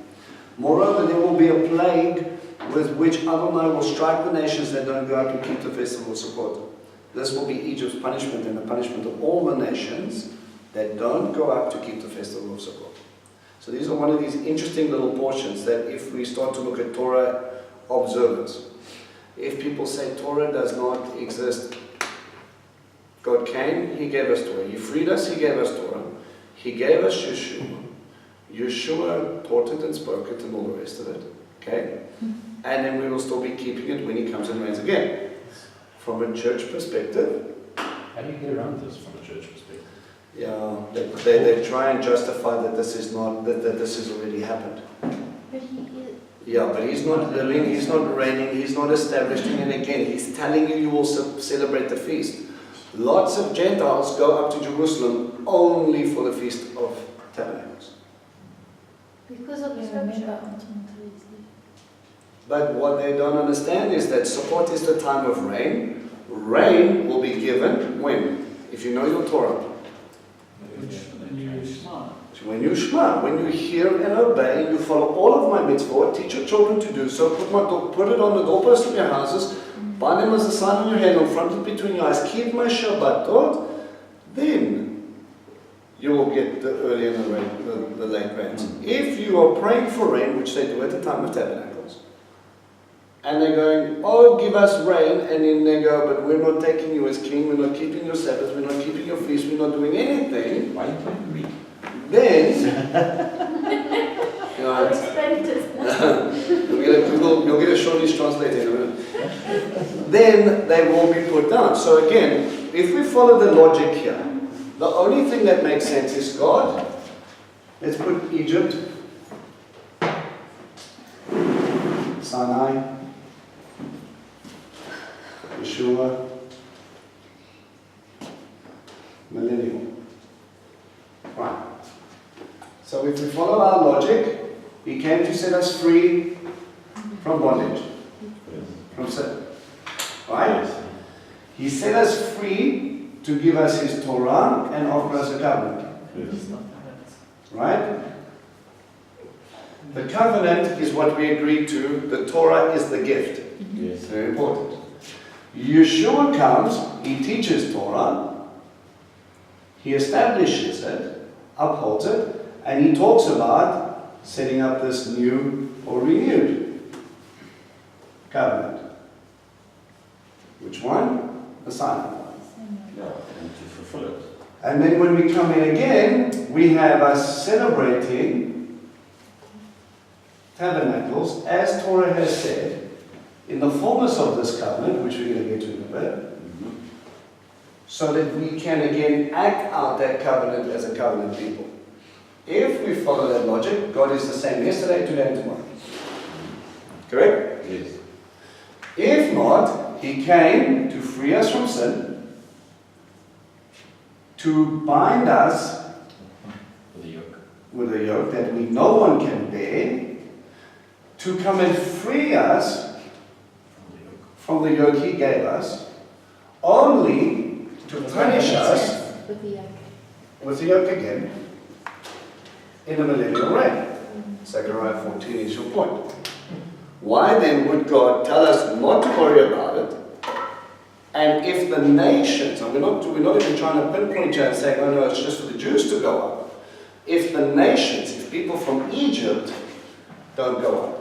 Speaker 1: Moreover, there will be a plague with which Adonai will strike the nations that don't go up to keep the festival of Sukkot. This will be Egypt's punishment and the punishment of all the nations that don't go up to keep the festival of Sukkot. So these are one of these interesting little portions that if we start to look at Torah observance, if people say Torah does not exist, God came, He gave us Torah. He freed us, He gave us Torah. He gave us Yeshua. Yeshua taught it and spoke it and all the rest of it. Okay? And then we will still be keeping it when He comes and reigns again. From a church perspective,
Speaker 5: How do you get around this from a church perspective?
Speaker 1: yeah, they try and justify that this is not, that this has already happened.
Speaker 6: But he is.
Speaker 1: Yeah, but He's not living, He's not reigning, He's not establishing it again. He's telling you will celebrate the feast. Lots of Gentiles go up to Jerusalem only for the Feast of Tabernacles.
Speaker 6: Because of the
Speaker 8: Yeah,
Speaker 6: scripture.
Speaker 8: remember.
Speaker 1: But what they don't understand is that Sukkot is the time of rain. Rain will be given when? If you know your Torah.
Speaker 3: When you smile.
Speaker 1: So when you shema, when you hear and obey, you follow all of my mitzvot, teach your children to do so, put it on the doorpost of your houses, bind them as a sign on your hand, or front it between your eyes, keep my Shabbatot, then you will get the early and the late rains. If you are praying for rain, which they do at the time of Tabernacles, and they're going, oh, give us rain, and then they go, but we're not taking you as king, we're not keeping your Sabbath, we're not keeping your feast, we're not doing anything,
Speaker 2: Why are you talking to me?
Speaker 1: then, you
Speaker 6: I'll
Speaker 1: know,
Speaker 6: explain it.
Speaker 1: you'll get a Shorty's translator in a minute. Then they will be put down. So again, if we follow the logic here, the only thing that makes sense is God. Let's put Egypt, Sinai, Yeshua, Millennial. Right. So if we follow our logic, He came to set us free from bondage, from sin. Right? He set us free to give us His Torah and offer us a covenant.
Speaker 3: Stuff like that.
Speaker 1: Right? The covenant is what we agreed to. The Torah is the gift.
Speaker 2: Yes.
Speaker 1: It's very important. Yeshua comes, He teaches Torah, He establishes it, upholds it, and He talks about setting up this new or renewed covenant. Which one? The Sinai one.
Speaker 2: Yeah, and to fulfill it.
Speaker 1: And then when we come in again, we have us celebrating tabernacles, as Torah has said, in the fullness of this covenant, which we're going to get to in a bit, so that we can again act out that covenant as a covenant people. If we follow that logic, God is the same yesterday, today, and tomorrow. Correct?
Speaker 2: Yes.
Speaker 1: If not, He came to free us from sin, to bind us
Speaker 5: With the yoke.
Speaker 1: with a yoke that no one can bear, to come and free us
Speaker 5: From the yoke.
Speaker 1: from the yoke He gave us, only to punish us
Speaker 8: With the yoke.
Speaker 1: with the yoke again in the millennial reign. Zechariah 14 is your point. Why then would God tell us not to worry about it? And if the nations, and we're not even trying to pinpoint you and say, oh no, it's just for the Jews to go up. If the nations, if people from Egypt don't go up,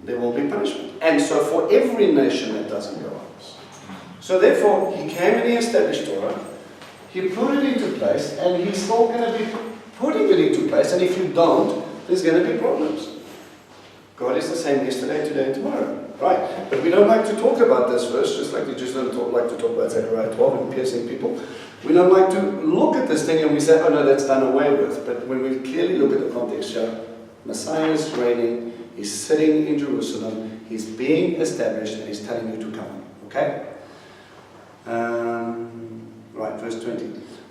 Speaker 1: there will be punishment. And so for every nation that doesn't go up. So therefore, he came and he established Torah, he put it into place, and he's still going to be putting it into place, and if you don't, there's going to be problems. God is the same yesterday, today, and tomorrow. Right, but we don't like to talk about this verse, just like we just don't like to talk about Zechariah 12 and piercing people. We don't like to look at this thing and we say, oh no, that's done away with. But when we clearly look at the context here, Messiah is reigning, he's sitting in Jerusalem, he's being established, and he's telling you to come. Okay? Right, verse 20.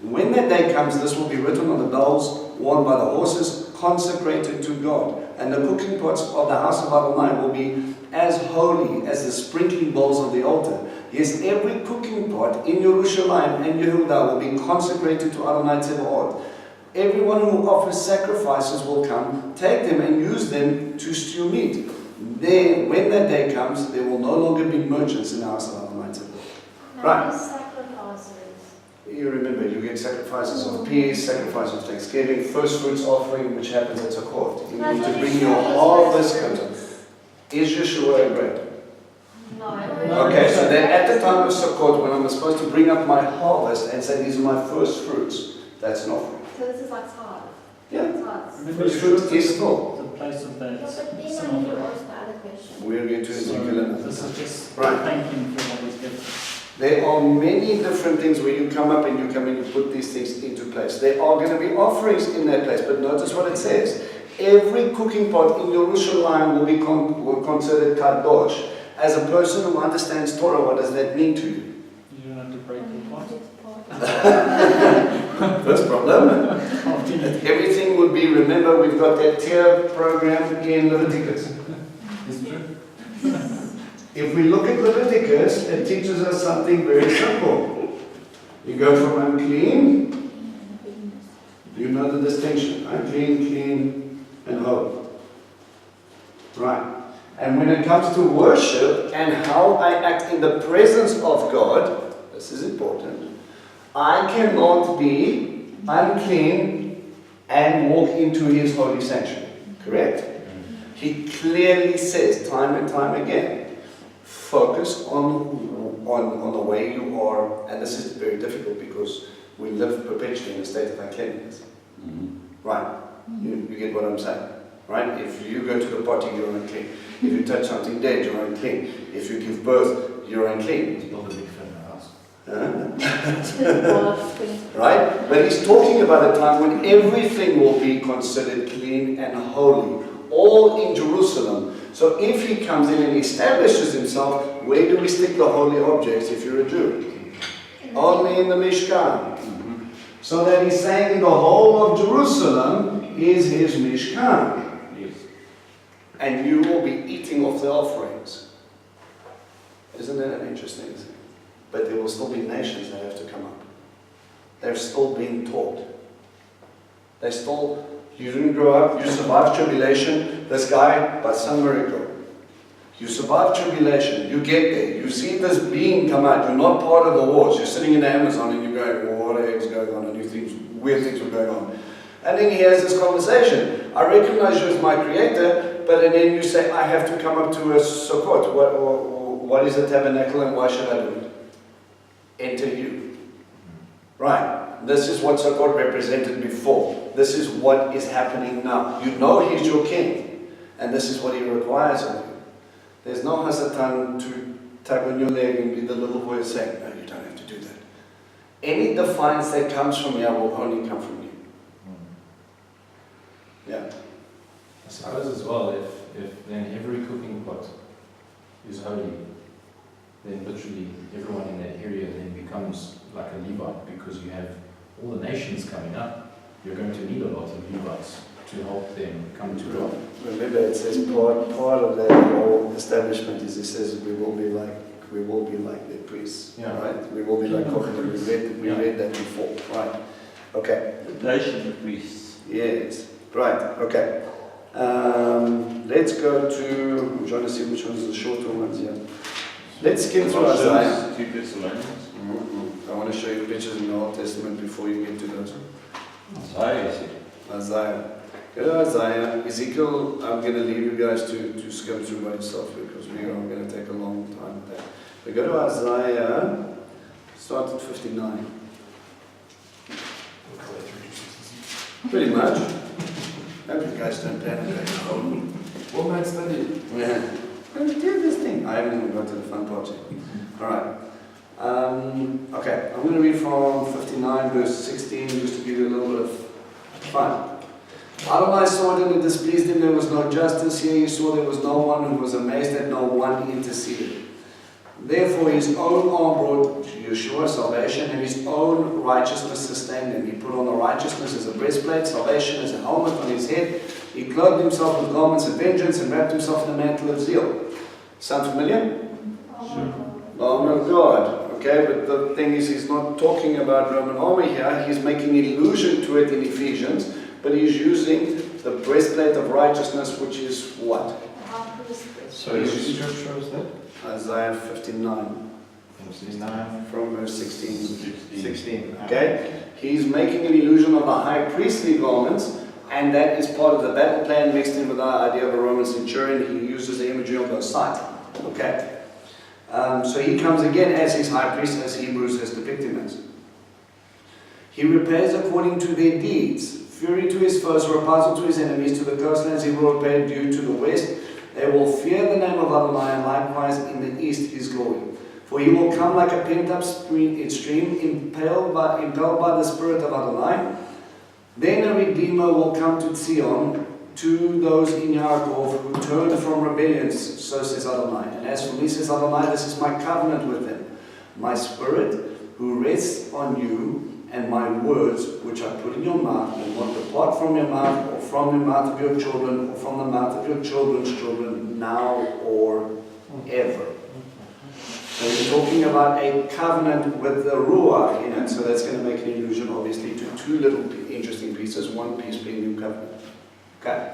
Speaker 1: When that day comes, this will be written on the bells worn by the horses, consecrated to God. And the cooking pots of the house of Adonai will be as holy as the sprinkling bowls of the altar. Yes, every cooking pot in Jerusalem and Yehuda will be consecrated to Adonai Tzebaoth. Everyone who offers sacrifices will come, take them and use them to stew meat. Then, when that day comes, there will no longer be merchants in the house of Adonai Tzebaoth. Right.
Speaker 6: Sacrifices.
Speaker 1: You remember, you get sacrifices of peace, sacrifice of thanksgiving, first fruits offering, which happens at Sukkot. You need to bring your harvest. Is Yeshua a bread?
Speaker 6: No.
Speaker 1: Okay, so then at the time of Sukkot, when I'm supposed to bring up my harvest and say these are my first fruits, that's an offering.
Speaker 6: So this is like tithe.
Speaker 1: Yeah.
Speaker 6: Tithes.
Speaker 3: Remember,
Speaker 1: First fruits is still.
Speaker 3: the place of that.
Speaker 6: Yeah, but then
Speaker 3: sin
Speaker 6: I need to
Speaker 3: offering.
Speaker 6: ask the other question.
Speaker 1: We'll get to Ezekiel in a minute.
Speaker 3: This is just
Speaker 1: Right.
Speaker 3: thanking for what he's given.
Speaker 1: There are many different things where you come up and you come and you put these things into place. There are going to be offerings in that place, but notice what it says. Every cooking pot in Jerusalem will be considered kadosh. As a person who understands Torah, what does that mean to you?
Speaker 3: You don't have to break the pot.
Speaker 1: First problem. Everything would be, remember, we've got that tier program in Leviticus.
Speaker 5: It's true.
Speaker 1: If we look at Leviticus, it teaches us something very simple. You go from unclean, you know the distinction, unclean, clean, and holy. Right. And when it comes to worship and how I act in the presence of God, this is important, I cannot be unclean and walk into his holy sanctuary. Correct? He clearly says time and time again, focus on the way you are, and this is very difficult because we live perpetually in a state of uncleanness. Right? You get what I'm saying? Right? If you go to the party, you're unclean. If you touch something dead, you're unclean. If you give birth, you're unclean.
Speaker 5: It's not a big fan of us.
Speaker 1: Right? But he's talking about a time when everything will be considered clean and holy. All in Jerusalem. So if he comes in and establishes himself, where do we stick the holy objects if you're a Jew? Only in the Mishkan. So that he's saying the whole of Jerusalem is his Mishkan.
Speaker 2: Yes.
Speaker 1: And you will be eating off the offerings. Isn't that an interesting thing? But there will still be nations that have to come up. They're still being taught. They're still... You didn't grow up, you survived tribulation. This guy, by some miracle. You survive tribulation, you get there, you see this being come out, you're not part of the wars, you're sitting in the Amazon and you're going, well, what the heck's going on? And you think weird things were going on. And then he has this conversation. I recognize you as my creator, but and then you say, I have to come up to a Sukkot. What is a tabernacle and why should I do it? Enter you. Right. This is what Sukkot represented before. This is what is happening now. You know he's your king. And this is what he requires of you. There's no Hasatan to tug on your leg and be the little voice saying, no, you don't have to do that. Any defiance that comes from you will only come from you. Yeah.
Speaker 5: I suppose as well, if then every cooking pot is holy, then literally everyone in that area then becomes like a Levite, because you have all the nations coming up. You're going to need a lot of Levites to help them come to God.
Speaker 1: Remember, it says part of that whole establishment is, it says we will be like the priests.
Speaker 5: Yeah.
Speaker 1: Right? We will be like Kohanim. We read that before. Right. Okay.
Speaker 2: The nation of priests.
Speaker 1: Yes. Right. Okay. Let's go to. I'm trying to see which ones are the shorter ones here. Let's skim through Isaiah.
Speaker 2: 2 Thessalonians.
Speaker 1: I want to show you pictures in the Old Testament before you get to those.
Speaker 2: Isaiah, you see.
Speaker 1: Isaiah. Go to Isaiah. Ezekiel, I'm going to leave you guys to skim through by yourself because we are going to take a long time with that. But go to Isaiah, start at 59. Pretty much. Hope you guys don't plan it back home.
Speaker 5: What might study?
Speaker 1: Yeah. Let's do this thing. I haven't even got to the fun part yet. Alright. Okay, I'm going to read from 59 verse 16 just to give you a little bit of fun. Adonai saw it and it displeased him, there was no justice. Here he saw there was no one who was amazed that no one interceded. Therefore his own arm brought Yeshua salvation, and his own righteousness sustained him. He put on the righteousness as a breastplate, salvation as a helmet on his head. He clothed himself with garments of vengeance and wrapped himself in a mantle of zeal. Sound familiar?
Speaker 2: Sure.
Speaker 1: Armor of God. Okay, but the thing is, he's not talking about Roman armor here. He's making an allusion to it in Ephesians, but he's using the breastplate of righteousness, which is what?
Speaker 4: So which scripture is that?
Speaker 1: Isaiah 59.
Speaker 4: 59
Speaker 1: From verse 16.
Speaker 4: 16.
Speaker 1: Okay? He's making an illusion of the high priestly garments, and that is part of the battle plan mixed in with the idea of a Roman centurion. He uses the imagery on both sides. Okay? So he comes again as his high priest, as Hebrews has depicted him as. He repays according to their deeds. Fury to his foes, reprisal to his enemies, to the coastlands he will repay due to the west. They will fear the name of Adonai, and likewise in the east his glory. For he will come like a pent-up stream, impelled by the spirit of Adonai. Then a Redeemer will come to Zion, to those in Yaakov who turned from rebellions, so says Adonai. And as for me, says Adonai, this is my covenant with them. My spirit, who rests on you, and my words, which I put in your mouth, will not depart from your mouth, or from the mouth of your children, or from the mouth of your children's children, now or ever. So we're talking about a covenant with the Ruach in it, so that's going to make an allusion, obviously, to two little interesting pieces, one piece being new covenant. Okay.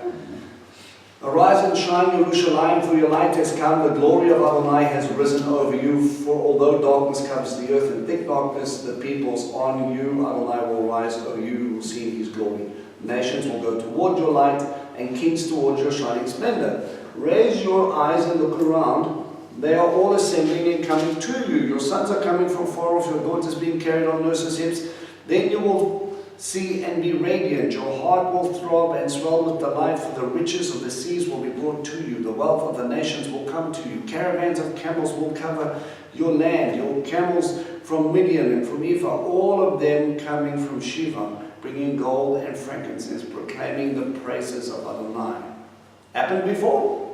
Speaker 1: Arise and shine, Yerushalayim, for your light has come, the glory of Adonai has risen over you. For although darkness covers the earth and thick darkness, the peoples on you, Adonai will rise over you, you will see his glory. Nations will go toward your light, and kings towards your shining splendor. Raise your eyes and look around. They are all assembling and coming to you. Your sons are coming from far off, your daughters being carried on nurses' hips. Then you will see and be radiant. Your heart will throb and swell with delight, for the riches of the seas will be brought to you. The wealth of the nations will come to you. Caravans of camels will cover your land. Your camels from Midian and from Ephah, all of them coming from Sheba, bringing gold and frankincense, proclaiming the praises of Adonai. Happened before?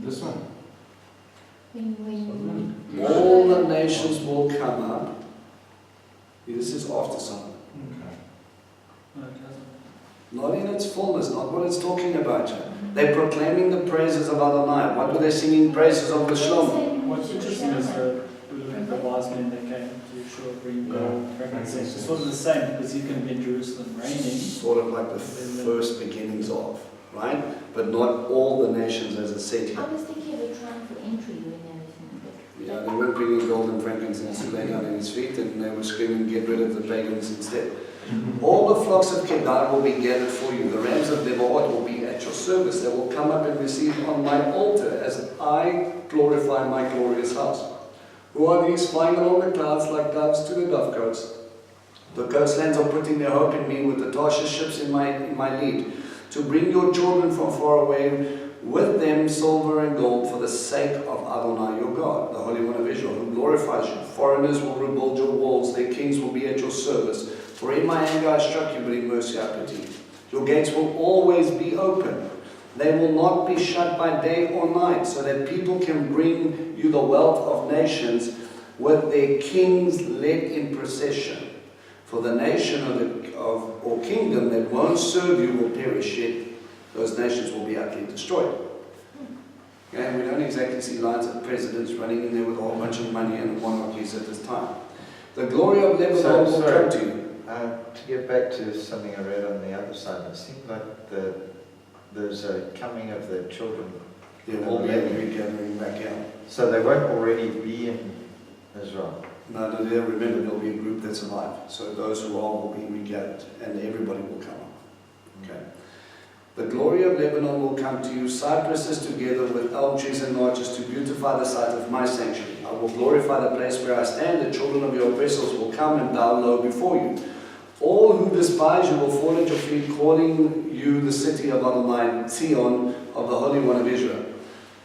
Speaker 5: This one.
Speaker 1: All the nations will come up. This is after Solomon.
Speaker 5: Okay.
Speaker 3: No, it doesn't.
Speaker 1: Not in its fullness, not what it's talking about. They're proclaiming the praises of Adonai. What were they singing praises of the Shlomo?
Speaker 3: What's interesting is we look at the wise men that came to Yeshua bring gold, frankincense. It's sort of the same because he can be in Jerusalem reigning.
Speaker 1: Sort of like the first beginnings of, right? But not all the nations as it said here.
Speaker 8: I was thinking of a triumphal entry when everything.
Speaker 1: Yeah, they weren't bringing gold and frankincense to lay down at his feet, and they were screaming, get rid of the pagans instead. All the flocks of Kedar will be gathered for you. The rams of Lebaot will be at your service. They will come up and receive on my altar as I glorify my glorious house. Who are these flying along the clouds like doves to the dovecotes? The coastlands are putting their hope in me, with the Tarshish ships in my lead, to bring your children from far away, with them silver and gold, for the sake of Adonai your God, the Holy One of Israel, who glorifies you. Foreigners will rebuild your walls, their kings will be at your service. For in my anger I struck you, but in mercy I pity you. Your gates will always be open. They will not be shut by day or night, so that people can bring you the wealth of nations, with their kings led in procession. For the nation or kingdom that won't serve you will perish, yet those nations will be utterly destroyed. Okay, we don't exactly see lines of presidents running in there with a whole bunch of money and monarchies at this time. The glory of Lebanon will
Speaker 4: sorry.
Speaker 1: come to you.
Speaker 4: To get back to something I read on the other side, it seems like there's a coming of the children.
Speaker 1: There will be a regathering back here.
Speaker 4: So they won't already be in Israel.
Speaker 1: No, remember there'll be a group that's alive. So those who are will be regathered and everybody will come up. Okay. The glory of Lebanon will come to you, cypresses together with elm trees and larches to beautify the site of my sanctuary. I will glorify the place where I stand. The children of your oppressors will come and bow low before you. All who despise you will fall at your feet, calling you the city of Adonai, Zion, of the Holy One of Israel.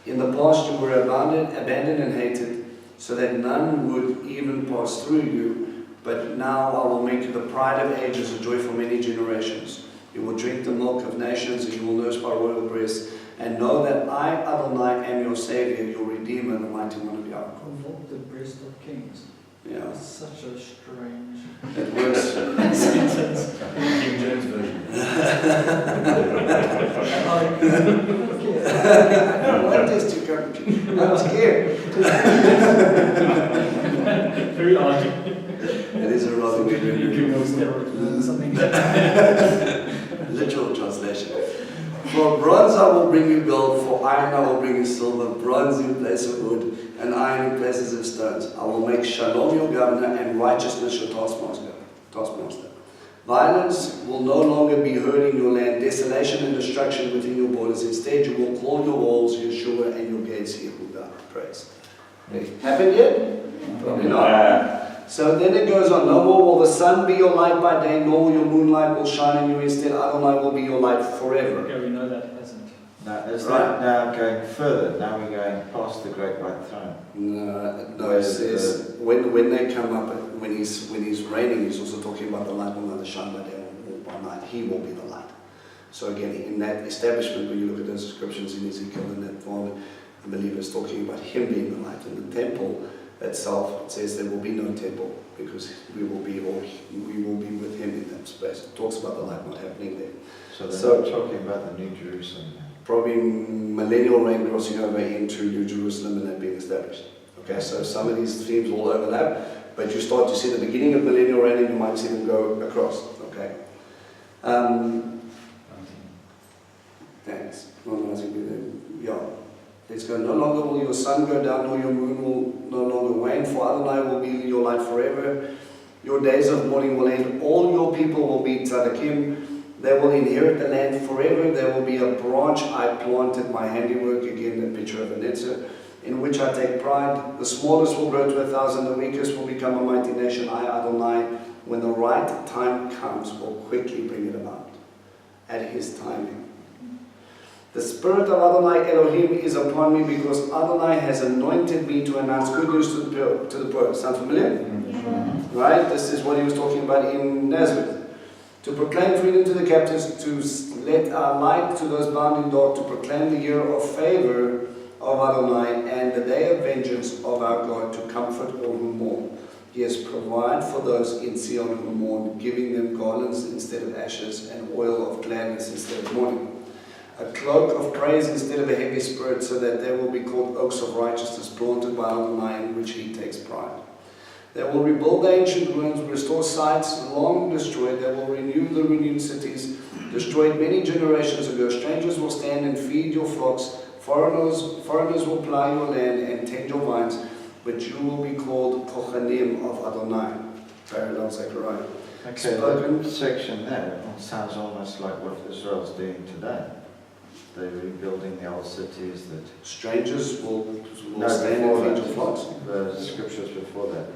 Speaker 1: In the past you were abandoned and hated, so that none would even pass through you. But now I will make you the pride of ages, a joy for many generations. You will drink the milk of nations, and you will nurse by royal breasts, and know that I, Adonai, am your Savior, your Redeemer, the Mighty One of Yaakov.
Speaker 3: Milk the breast of kings.
Speaker 1: Yeah,
Speaker 3: It's such a strange
Speaker 1: it works.
Speaker 3: sentence.
Speaker 5: King James Version.
Speaker 1: I don't want this to come to you. I'm scared.
Speaker 3: Very odd.
Speaker 1: It is a rather weird
Speaker 3: Something.
Speaker 1: literal translation. For bronze I will bring you gold, for iron I will bring you silver, bronze in place of wood, and iron in places of stones. I will make shalom your governor, and righteousness your taskmaster. Violence will no longer be heard in your land, desolation and destruction within your borders. Instead, you will call your walls Yeshua and your gates Yehudah. Praise. Happened yet? Probably not. So then it goes on, no more will the sun be your light by day, nor will your moonlight will shine on you. Instead, Adonai will be your light forever.
Speaker 3: Okay, we know that hasn't.
Speaker 4: Now, is
Speaker 1: Right.
Speaker 4: that now going further? Now we're going past the Great White Throne.
Speaker 1: No, it says when they come up, when he's reigning, he's also talking about the light will neither shine by day or by night. He will be the light. So again, in that establishment, when you look at those descriptions in Ezekiel and that one, I believe it's talking about him being the light. In the temple itself, it says there will be no temple because we will be with him in that space. It talks about the light not happening there.
Speaker 4: So they're not talking about the New Jerusalem.
Speaker 1: Probably Millennial Reign crossing over into New Jerusalem and that being established. Okay, so some of these themes will overlap, but you start to see the beginning of Millennial Reign and you might see them go across. Okay. Thanks. Yeah. Let's go. No longer will your sun go down, nor your moon will no longer wane, for Adonai will be your light forever. Your days of mourning will end. All your people will be tzaddikim. They will inherit the land forever. There will be a branch I planted, my handiwork, again a picture of a netzer, in which I take pride. The smallest will grow to 1,000, the weakest will become a mighty nation. I, Adonai, when the right time comes, will quickly bring it about, at his timing. The spirit of Adonai Elohim is upon me because Adonai has anointed me to announce good news to the poor. Sound familiar?
Speaker 8: Yeah.
Speaker 1: Right? This is what he was talking about in Nazareth. To proclaim freedom to the captives, to let our light to those bound in dark, to proclaim the year of favor of Adonai and the day of vengeance of our God, to comfort all who mourn. He has provided for those in Zion who mourn, giving them garlands instead of ashes and oil of gladness instead of mourning. A cloak of praise instead of a heavy spirit, so that they will be called oaks of righteousness, planted by Adonai, in which he takes pride. They will rebuild the ancient ruins, restore sites long destroyed. They will renew the renewed cities, destroyed many generations ago. Strangers will stand and feed your flocks. Foreigners will plow your land and tend your vines, but you will be called Kohanim of Adonai. Parallel Zechariah.
Speaker 4: Okay,
Speaker 1: Spoken.
Speaker 4: that section there sounds almost like what Israel's doing today. They're rebuilding the old cities that...
Speaker 1: Strangers will
Speaker 4: No,
Speaker 1: stand
Speaker 4: before
Speaker 1: and
Speaker 4: that.
Speaker 1: feed your flocks.
Speaker 4: The scriptures before that.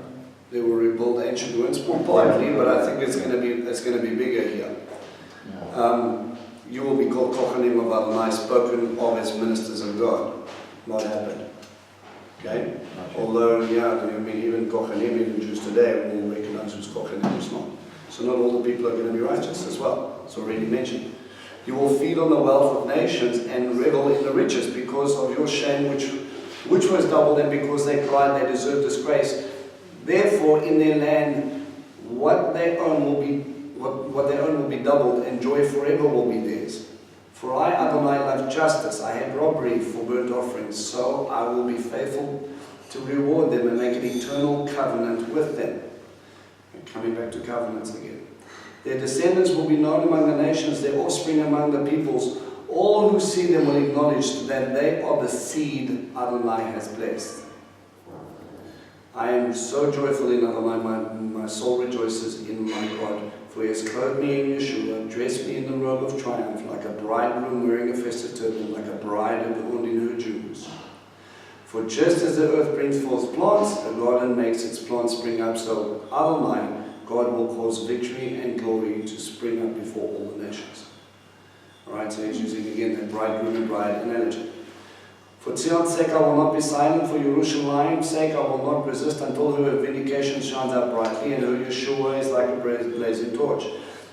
Speaker 1: They will rebuild ancient ruins, more partly, but I think it's going to be bigger here.
Speaker 4: Yeah.
Speaker 1: You will be called Kohanim of Adonai, spoken of as ministers of God. Not happened. Okay? Although, even Kohanim, even Jews today, will recognize who's Kohanim and who's not. So not all the people are going to be righteous as well. It's already mentioned. You will feed on the wealth of nations and revel in the riches because of your shame, which was doubled, and because they cried, they deserve disgrace. Therefore, in their land, what they own will be doubled, and joy forever will be theirs. For I, Adonai, love justice. I hate robbery for burnt offerings. So I will be faithful to reward them and make an eternal covenant with them. coming back to covenants again. Their descendants will be known among the nations, their offspring among the peoples. All who see them will acknowledge that they are the seed Adonai has blessed. I am so joyful in Adonai, my soul rejoices in my God, for he has clothed me in Yeshua, dressed me in the robe of triumph, like a bridegroom wearing a festive turban, like a bride adorned in her jewels. For just as the earth brings forth plants, a garden makes its plants spring up, so Adonai, God will cause victory and glory to spring up before all the nations. Alright, so he's using again that bridegroom and bride analogy. For Zion's sake I will not be silent, for Yerushalayim's sake I will not resist until her vindication shines out brightly and her Yeshua is like a blazing torch.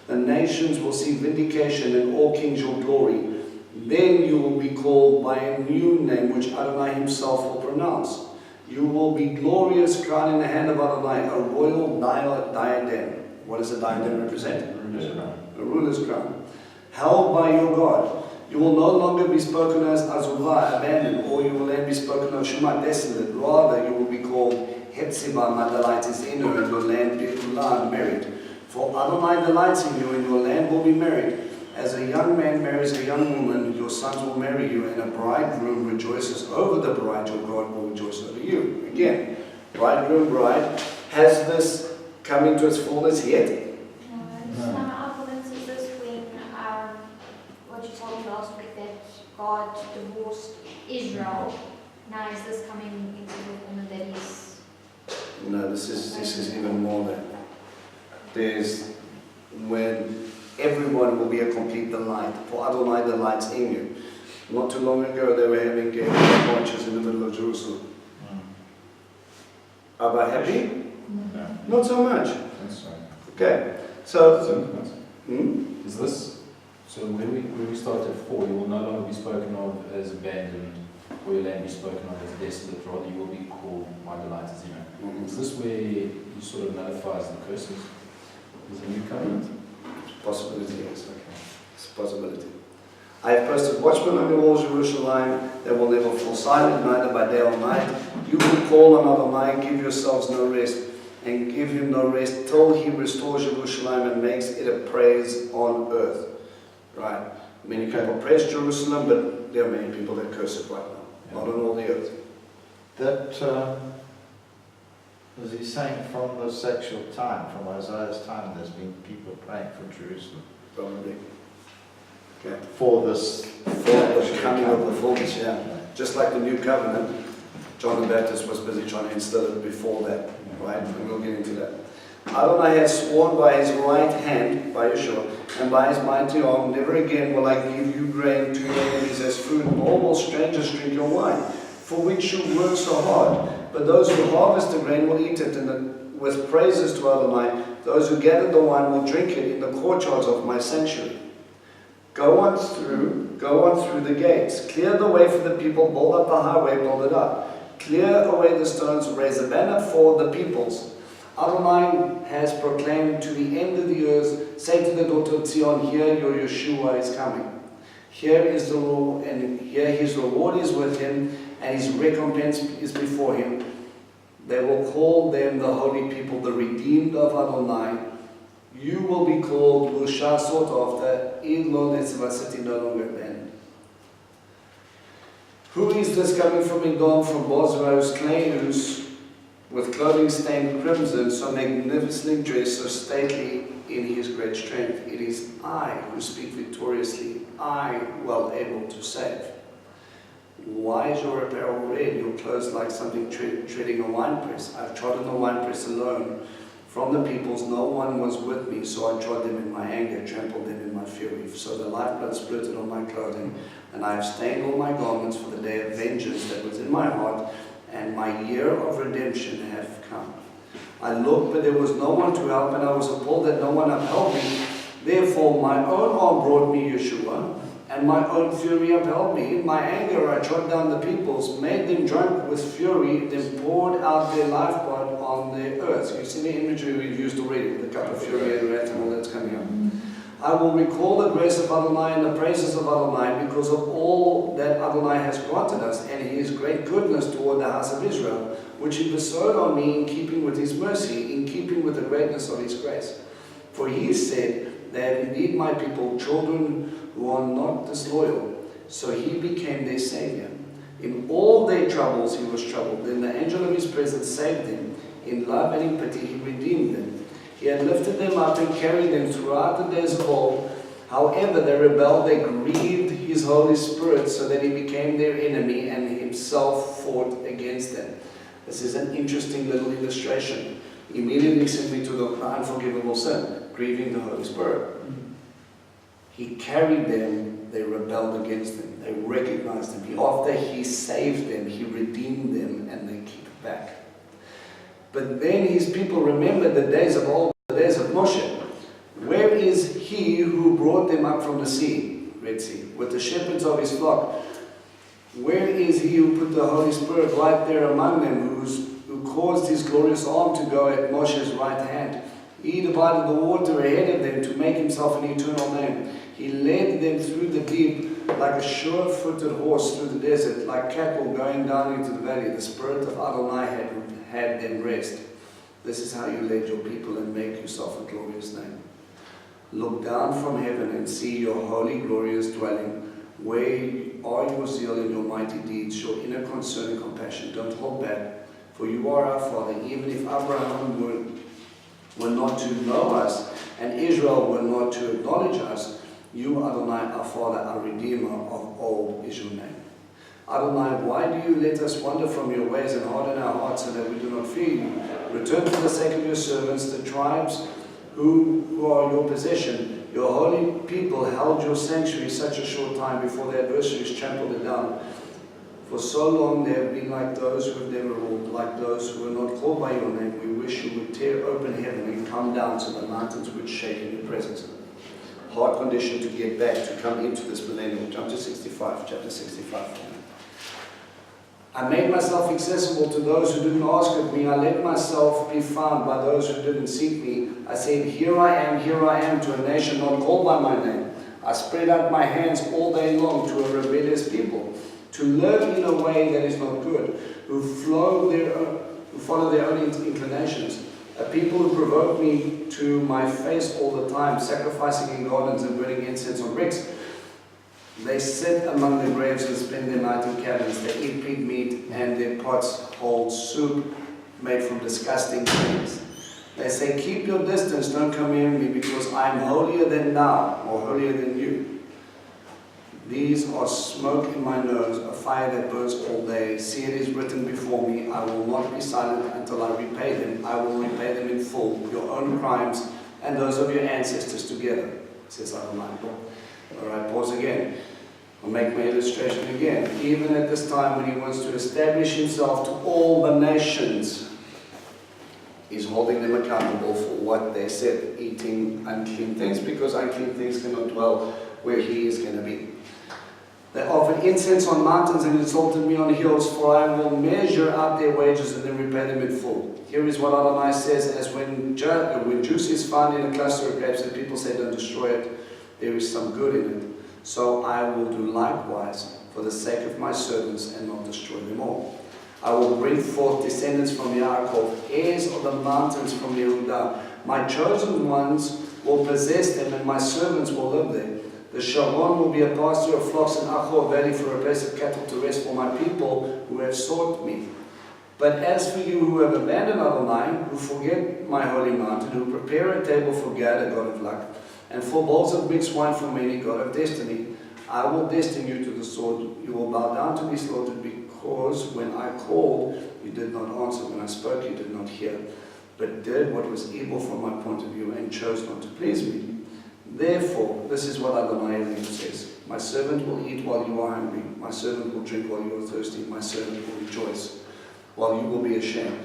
Speaker 1: The nations will see vindication and all kings your glory. Then you will be called by a new name which Adonai himself will pronounce. You will be glorious, crowned in the hand of Adonai, a royal diadem. What does a diadem represent? A ruler's crown. Held by your God. You will no longer be spoken as Azullah, abandoned, or you will then be spoken of Shema, desolate. Rather, you will be called Hetzibah, my delight is in her, and your land Beulah, married. For Adonai delights in you, and your land will be married. As a young man marries a young woman, your sons will marry you, and a bridegroom rejoices over the bride, your God will rejoice over you. Again, bridegroom, bride, has this come into its fullness yet?
Speaker 6: No. Is this when, what you told me last week, that God divorced Israel? Now is this coming into the fulfillment that He's...
Speaker 1: No, this is even more than. There's when everyone will be a complete delight, for Adonai delights in you. Not too long ago they were having gay marches in the middle of Jerusalem. Are they happy?
Speaker 5: No.
Speaker 1: Not so much.
Speaker 5: That's right.
Speaker 1: Okay, so...
Speaker 5: Is this, so when we start at 4, you will no longer be spoken of as abandoned, or your land be spoken of as desolate, rather you will be called my delight is in you. Is this where you sort of nullifies the curses? Is a new covenant?
Speaker 1: Possibility, yes. Okay. It's a possibility. I have posted watchmen on the walls of Jerusalem, they will never fall silent, neither by day or night. You will call on Adonai, give yourselves no rest, and give him no rest, till he restores Jerusalem and makes it a praise on earth. Right? Many people praise Jerusalem, but there are many people that curse it right now. Not on all the earth.
Speaker 4: That, was he saying from this actual time, from Isaiah's time, there's been people praying for Jerusalem?
Speaker 1: Probably. Okay.
Speaker 4: For this,
Speaker 1: For the coming of the fullness, yeah. Just like the new covenant, John the Baptist was busy trying to instill it before that, right? And we'll get into that. Adonai has sworn by his right hand, by Yeshua, and by his mighty arm, never again will I give you grain to your enemies as food, nor will strangers drink your wine, for which you work so hard. But those who harvest the grain will eat it, and with praises to Adonai, those who gather the wine will drink it in the courtyards of my sanctuary. Go on through the gates, clear the way for the people, build up the highway, build it up. Clear away the stones, raise a banner for the peoples. Adonai has proclaimed to the end of the earth, say to the daughter of Zion, here your Yeshua is coming. Here is the Lord, and here his reward is with him, and his recompense is before him. They will call them the holy people, the redeemed of Adonai. You will be called Lusha, sought after, Idlo Netzvah, no longer abandoned. Who is this coming from Edom, from Bozrah, whose claims, with clothing stained crimson, so magnificently dressed, so stately in his great strength? It is I who speak victoriously, I well able to save. Why is your apparel red, your clothes like something treading a winepress? I've trodden a winepress alone. From the peoples no one was with me, so I trod them in my anger, trampled them in my fury. So the lifeblood spluttered on my clothing, and I have stained all my garments for the day of vengeance that was in my heart, and my year of redemption hath come. I looked, but there was no one to help, and I was appalled that no one upheld me. Therefore my own arm brought me Yeshua, and my own fury upheld me. In my anger I trod down the peoples, made them drunk with fury, then poured out their lifeblood on the earth. You see the imagery we've used already, the cup of fury and wrath and all that's coming up. I will recall the grace of Adonai and the praises of Adonai because of all that Adonai has granted us and his great goodness toward the house of Israel, which he bestowed on me in keeping with his mercy, in keeping with the greatness of his grace. For he said, they have indeed my people, children who are not disloyal. So he became their Savior. In all their troubles he was troubled. Then the angel of his presence saved them. In love and in pity he redeemed them. He had lifted them up and carried them throughout the days of old. However, they rebelled, they grieved his Holy Spirit, so that he became their enemy and himself fought against them. This is an interesting little illustration. Immediately sent me to the unforgivable sin, grieving the Holy Spirit. He carried them, they rebelled against him, they recognized him. After he saved them, he redeemed them, and they kicked back. But then his people remembered the days of old, the days of Moshe. Where is he who brought them up from the sea, Red Sea, with the shepherds of his flock? Where is he who put the Holy Spirit right there among them, who caused his glorious arm to go at Moshe's right hand? He divided the water ahead of them to make himself an eternal name. He led them through the deep like a sure-footed horse through the desert, like cattle going down into the valley. The Spirit of Adonai had them rest. This is how you lead your people and make yourself a glorious name. Look down from heaven and see your holy, glorious dwelling. Where are your zeal and your mighty deeds, your inner concern and compassion? Don't hold back, for you are our Father. Even if Abraham were not to know us, and Israel were not to acknowledge us, you, Adonai, our Father, our Redeemer of old, is your name. Adonai, why do you let us wander from your ways and harden our hearts so that we do not fear you? Return for the sake of your servants, the tribes who are your possession. Your holy people held your sanctuary such a short time before their adversaries trampled it down. For so long they have been like those who have never ruled, like those who were not called by your name. We wish you would tear open heaven and come down so the mountains would shake in your presence. Hard condition to get back, to come into this millennium. Jump to 65, chapter 65. I made myself accessible to those who didn't ask of me. I let myself be found by those who didn't seek me. I said, here I am to a nation not called by my name. I spread out my hands all day long to a rebellious people, to live in a way that is not good, who follow their own inclinations. A people who provoke me to my face all the time, sacrificing in gardens and burning incense on bricks. They sit among the graves and spend their night in cabins. They eat pig meat, and their pots hold soup made from disgusting things. They say, keep your distance, don't come near me, because I am holier than thou, or holier than you. These are smoke in my nose, a fire that burns all day. See, it is written before me, I will not be silent until I repay them. I will repay them in full, your own crimes and those of your ancestors together, says Adonai. All right, pause again. I'll make my illustration again. Even at this time when he wants to establish himself to all the nations, he's holding them accountable for what they said, eating unclean things, because unclean things cannot dwell where he is going to be. They offered incense on mountains and insulted me on hills, for I will measure out their wages and then repay them in full. Here is what Adonai says, as when juice is found in a cluster of grapes and people say don't destroy it, there is some good in it. So I will do likewise for the sake of my servants and not destroy them all. I will bring forth descendants from Yaakov, heirs of the mountains from Yehudah. My chosen ones will possess them and my servants will live there. The Sharon will be a pasture of flocks in Achor Valley for a place of cattle to rest for my people who have sought me. But as for you who have abandoned Adonai, who forget my holy mountain, who prepare a table for Gad, a god of luck, and for bowls of mixed wine for many, god of destiny, I will destine you to the sword. You will bow down to be slaughtered, because when I called, you did not answer. When I spoke, you did not hear, but did what was evil from my point of view and chose not to please me. Therefore, this is what Adonai says, my servant will eat while you are hungry, my servant will drink while you are thirsty, my servant will rejoice while you will be ashamed.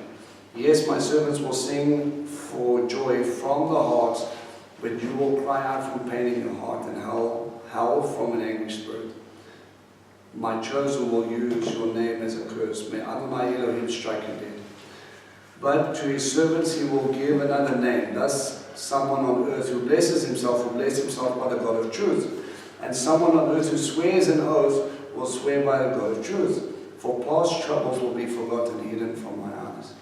Speaker 1: Yes, my servants will sing for joy from the heart, but you will cry out from pain in your heart and howl from an angry spirit. My chosen will use your name as a curse. May Adonai Elohim strike you dead. But to his servants he will give another name. Thus someone on earth who blesses himself will bless himself by the God of truth. And someone on earth who swears an oath will swear by the God of truth. For past troubles will be forgotten, hidden from my eyes.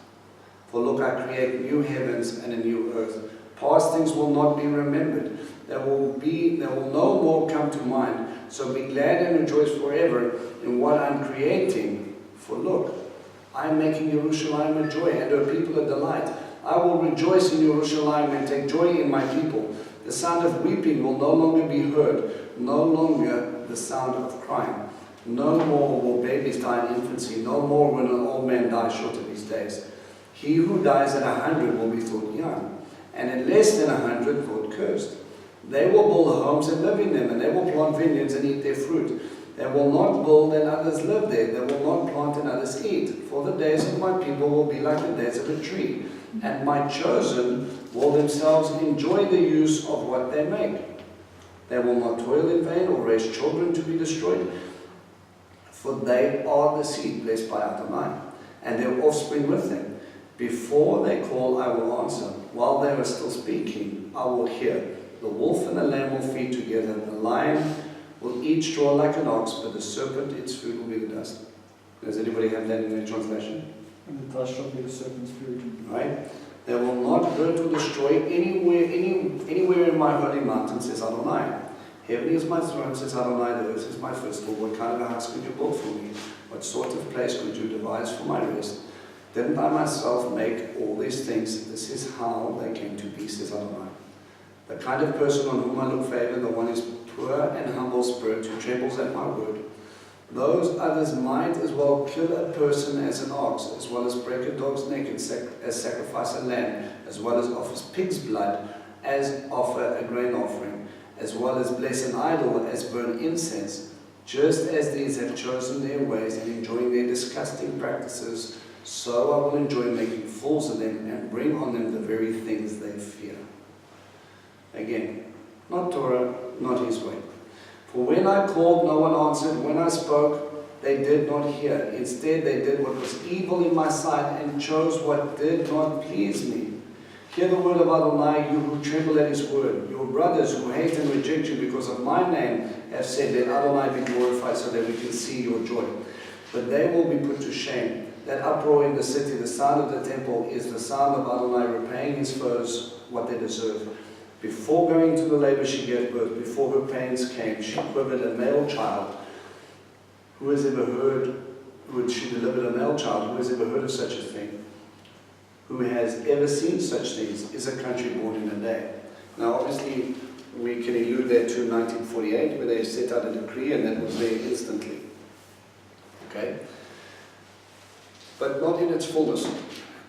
Speaker 1: For look, I create new heavens and a new earth. Past things will not be remembered. They will no more come to mind. So be glad and rejoice forever in what I'm creating. For look, I'm making Jerusalem a joy and her people a delight. I will rejoice in Jerusalem and take joy in my people. The sound of weeping will no longer be heard, no longer the sound of crying. No more will babies die in infancy, no more will an old man die short of his days. He who dies at 100 will be thought young, and at less than 100 thought cursed. They will build homes and live in them, and they will plant vineyards and eat their fruit. They will not build and others live there. They will not plant and others eat. For the days of my people will be like the days of a tree, and my chosen will themselves enjoy the use of what they make. They will not toil in vain or raise children to be destroyed, for they are the seed blessed by Adonai, and their offspring with them. Before they call, I will answer. While they are still speaking, I will hear. The wolf and the lamb will feed together. The lion will eat straw like an ox, but the serpent, its food will be the dust. Does anybody have that in their translation?
Speaker 3: And the dust shall be the serpent's food.
Speaker 1: Right? They will not hurt or destroy anywhere in my holy mountain, says Adonai. Heaven is my throne, says Adonai. The earth is my footstool. What kind of a house could you build for me? What sort of place could you devise for my rest? Didn't I myself make all these things? This is how they came to be, says Adonai. The kind of person on whom I look favor, the one is poor and humble spirit, who trembles at my word. Those others might as well kill a person as an ox, as well as break a dog's neck as sacrifice a lamb, as well as offer pig's blood, as offer a grain offering, as well as bless an idol, as burn incense. Just as these have chosen their ways and enjoying their disgusting practices, so I will enjoy making fools of them and bring on them the very things they fear. Again, not Torah, not his way. For when I called, no one answered. When I spoke, they did not hear. Instead, they did what was evil in my sight and chose what did not please me. Hear the word of Adonai, you who tremble at his word. Your brothers who hate and reject you because of my name have said, let Adonai be glorified so that we can see your joy. But they will be put to shame. That uproar in the city, the sound of the temple, is the sound of Adonai repaying his foes what they deserve. Before going to the labor she gave birth, before her pains came, she quivered a male child. Who has ever heard, she delivered a male child, who has ever heard of such a thing? Who has ever seen such things? Is a country born in a day. Now obviously we can allude that to 1948, where they set out a decree and that was there instantly. Okay? But not in its fullness.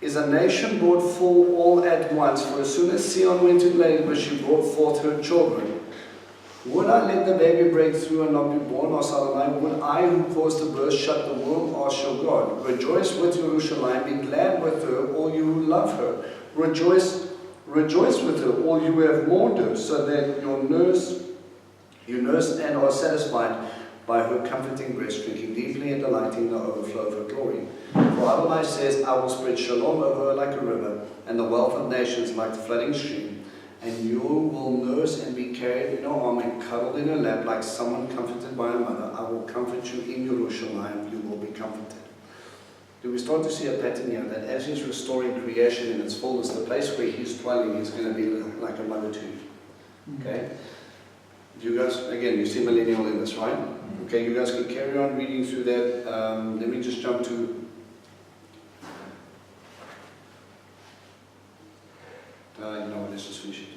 Speaker 1: Is a nation brought full all at once? For as soon as Sion went to labor, she brought forth her children. Would I let the baby break through and not be born? Asked Adonai. Would I who caused the birth shut the womb? Asked your God. Rejoice with Jerusalem, be glad with her, all you who love her. Rejoice with her, all you who have mourned her, so that you nurse and are satisfied by her comforting breast, drinking deeply and delighting in the overflow of her glory. For Adonai says, I will spread shalom over her like a river, and the wealth of nations like the flooding stream. And you will nurse and be carried in her arm and cuddled in her lap like someone comforted by a mother. I will comfort you in Jerusalem, you will be comforted. Do we start to see a pattern here that as he's restoring creation in its fullness, the place where he's dwelling is going to be like a mother to you? Okay? You guys, again, you see millennial in this, right? Okay, you guys can carry on reading through that. Let me just jump to... let's just finish it.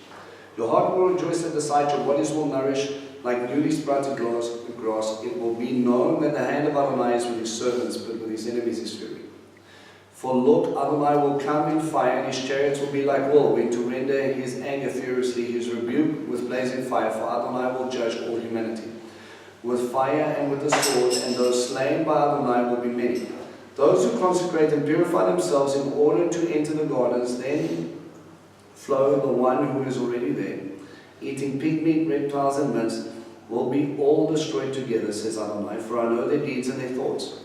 Speaker 1: Your heart will rejoice at the sight. Your bodies will nourish like newly sprouted grass. It will be known that the hand of Adonai is with his servants, but with his enemies is fury. For look, Adonai will come in fire, and his chariots will be like whirlwind to render his anger furiously, his rebuke with blazing fire. For Adonai will judge all humanity with fire and with the sword, and those slain by Adonai will be many. Those who consecrate and purify themselves in order to enter the gardens, then flow the one who is already there. Eating pig meat, reptiles, and mints will be all destroyed together, says Adonai, for I know their deeds and their thoughts.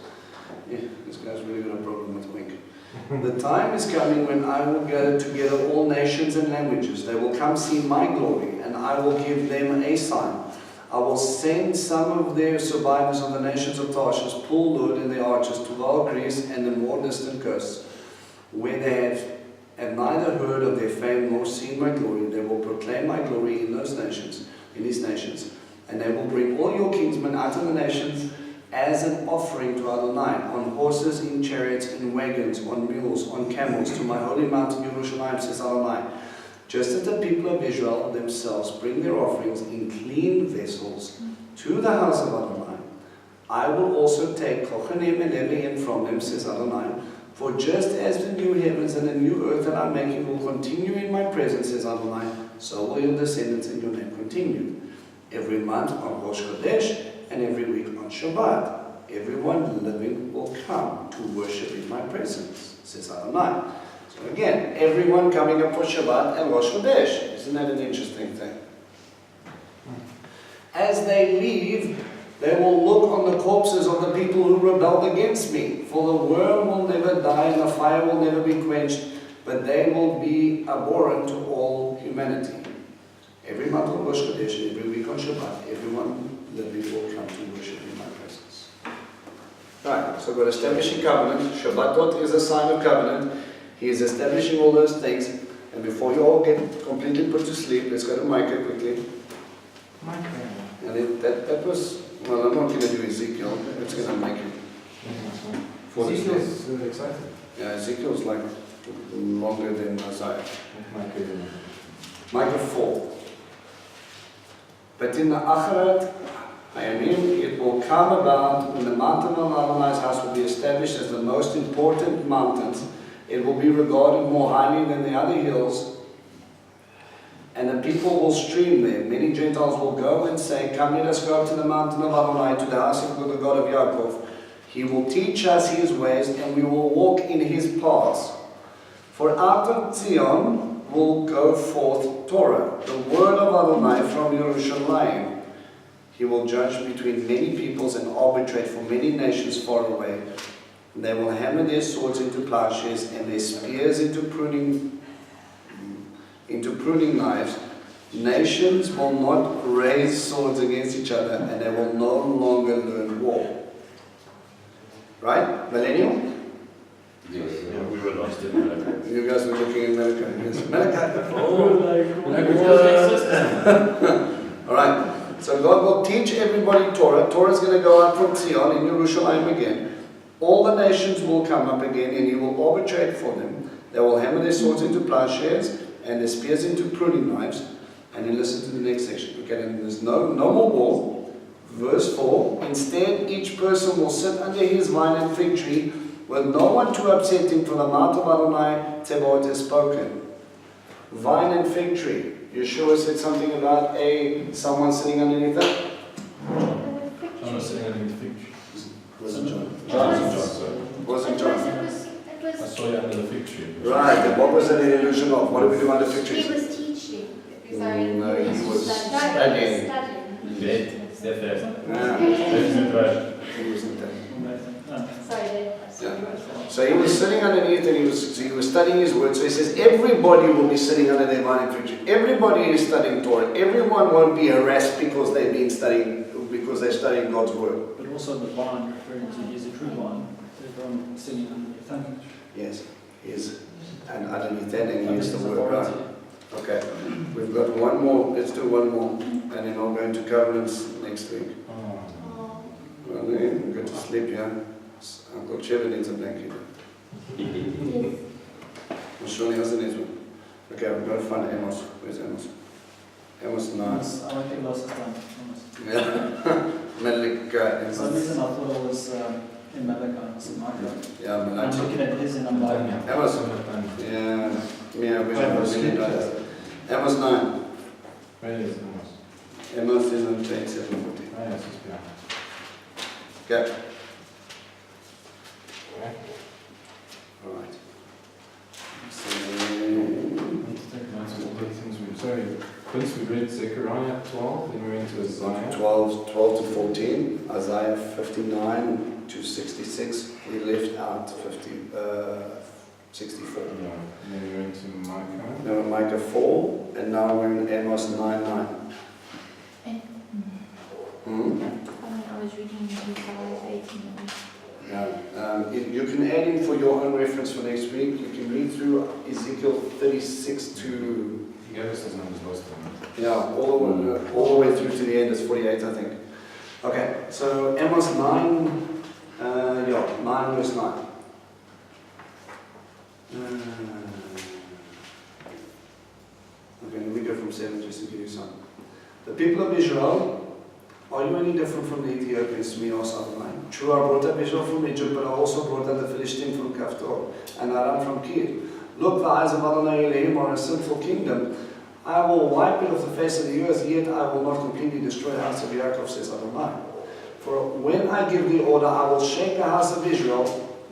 Speaker 1: Yeah, this guy's really got a problem with wink. The time is coming when I will gather together all nations and languages. They will come see my glory, and I will give them a sign. I will send some of their survivors of the nations of Tarshish, Pool, Lud, and their archers to Val, Greece, and the more distant coasts, where they have neither heard of their fame nor seen my glory. They will proclaim my glory in those nations, in these nations, and they will bring all your kinsmen out of the nations as an offering to Adonai, on horses, in chariots, in wagons, on mules, on camels, to my holy mountain Yerushalayim, says Adonai. Just as the people of Israel themselves bring their offerings in clean vessels to the house of Adonai, I will also take Kochanim and Leviim from them, says Adonai. For just as the new heavens and the new earth that I'm making will continue in my presence, says Adonai, so will your descendants and your name continue. Every month on Rosh Chodesh and every week on Shabbat, everyone living will come to worship in my presence, says Adonai. So again, everyone coming up for Shabbat and Rosh Chodesh. Isn't that an interesting thing? As they leave, they will look on the corpses of the people who rebelled against me. For the worm will never die and the fire will never be quenched, but they will be abhorrent to all humanity. Every month on Rosh Chodesh and every week on Shabbat, everyone living will come to worship in my presence. Right, so we're establishing covenant. Shabbatot is a sign of covenant. He is establishing all those things. And before you all get completely put to sleep, let's go to Micah quickly. And that was, well, I'm not going to do Ezekiel. It's going to make it.
Speaker 5: Ezekiel's exciting.
Speaker 1: Yeah, Ezekiel's like longer than Isaiah. Micah 4. But in the Acharat Hayamim, it will come about when the mountain of Adonai's house will be established as the most important mountains. It will be regarded more highly than the other hills, and the people will stream there. Many Gentiles will go and say, come, let us go up to the mountain of Adonai, to the house of the God of Yaakov. He will teach us his ways, and we will walk in his paths. For out of Zion will go forth Torah, the word of Adonai from Yerushalayim. He will judge between many peoples and arbitrate for many nations far away. They will hammer their swords into plowshares and their spears into pruning knives. Nations will not raise swords against each other, and they will no longer learn war. Right? Millennial?
Speaker 5: Yes, yeah, we were lost in Malachi.
Speaker 1: You guys were looking in Malachi. Yes. Malachi. Alright. So God will teach everybody Torah. Torah is going to go out from Zion in Yerushalayim again. All the nations will come up again, and he will arbitrate for them. They will hammer their swords into plowshares and their spears into pruning knives. And then listen to the next section. Okay, and there's no more war. Verse 4. Instead, each person will sit under his vine and fig tree, with no one to upset him, for the mouth of Adonai Tzebaoth has spoken. Vine and fig tree. Yeshua said something about someone sitting underneath that?
Speaker 5: John was sitting underneath the fig tree.
Speaker 1: Wasn't John.
Speaker 6: Wasn't John.
Speaker 5: I saw you under the fig tree.
Speaker 1: Right, and what was an illusion of? What do we do under fig trees?
Speaker 6: He was teaching.
Speaker 1: No, he was
Speaker 6: studying.
Speaker 5: Dead. Step there.
Speaker 1: He wasn't there.
Speaker 6: Sorry.
Speaker 1: Yeah. So he was sitting underneath, and he was studying his word. So he says everybody will be sitting under their vine and fig tree. Everybody is studying Torah. Everyone won't be harassed because they're studying God's word.
Speaker 3: But also the vine referring to is a true vine. Everyone sitting underneath that.
Speaker 1: Yes, he is. And underneath that, and he is the word, right? Okay, we've got one more. Let's do one more, and then I'll go into covenants next week.
Speaker 5: Oh.
Speaker 1: Well, then, go to sleep, yeah? Uncle Trevor needs a blanket. Well, surely hasn't it? Okay, we've got to find Amos. Where's Amos? Amos 9.
Speaker 3: I don't think lost his time.
Speaker 1: Yeah. Melik
Speaker 3: For some reason I thought it was in Malachi, I was in Micah.
Speaker 1: Yeah,
Speaker 3: I'm
Speaker 1: Malachi.
Speaker 3: looking at his and I'm like,
Speaker 1: Amos. Yeah, we have Amos 9.
Speaker 5: Where is Amos?
Speaker 1: Amos is on page 740.
Speaker 5: Oh, yes, it's behind.
Speaker 1: Okay.
Speaker 5: Okay.
Speaker 1: All right.
Speaker 5: Sorry, once we read Zechariah 12, then we went to Isaiah.
Speaker 1: 12 to 14, Isaiah 59 to 66. We left out 64.
Speaker 5: Yeah. And then we're into Micah.
Speaker 1: Now we're Micah 4, and now we're in Amos 9:9.
Speaker 8: I was reading Isaiah 18.
Speaker 1: Yeah. You can add in for your own reference for next week. You can read through Ezekiel 36 to
Speaker 5: He gave us those numbers last time.
Speaker 1: yeah, all the way through to the end. It's 48, I think. Okay, so Amos 9, 9 verse 9. Okay, let me go from 7 just to give you some. The people of Israel, are you any different from the Ethiopians to me, asked Adonai? True, I brought up Israel from Egypt, but I also brought up the Philistine from Kaftor, and Aram from Kir. Look, the eyes of Adonai Elohim are a sinful kingdom. I will wipe it off the face of the earth, yet I will not completely destroy the house of Yaakov, says Adonai. For when I give the order, I will shake the house of Israel,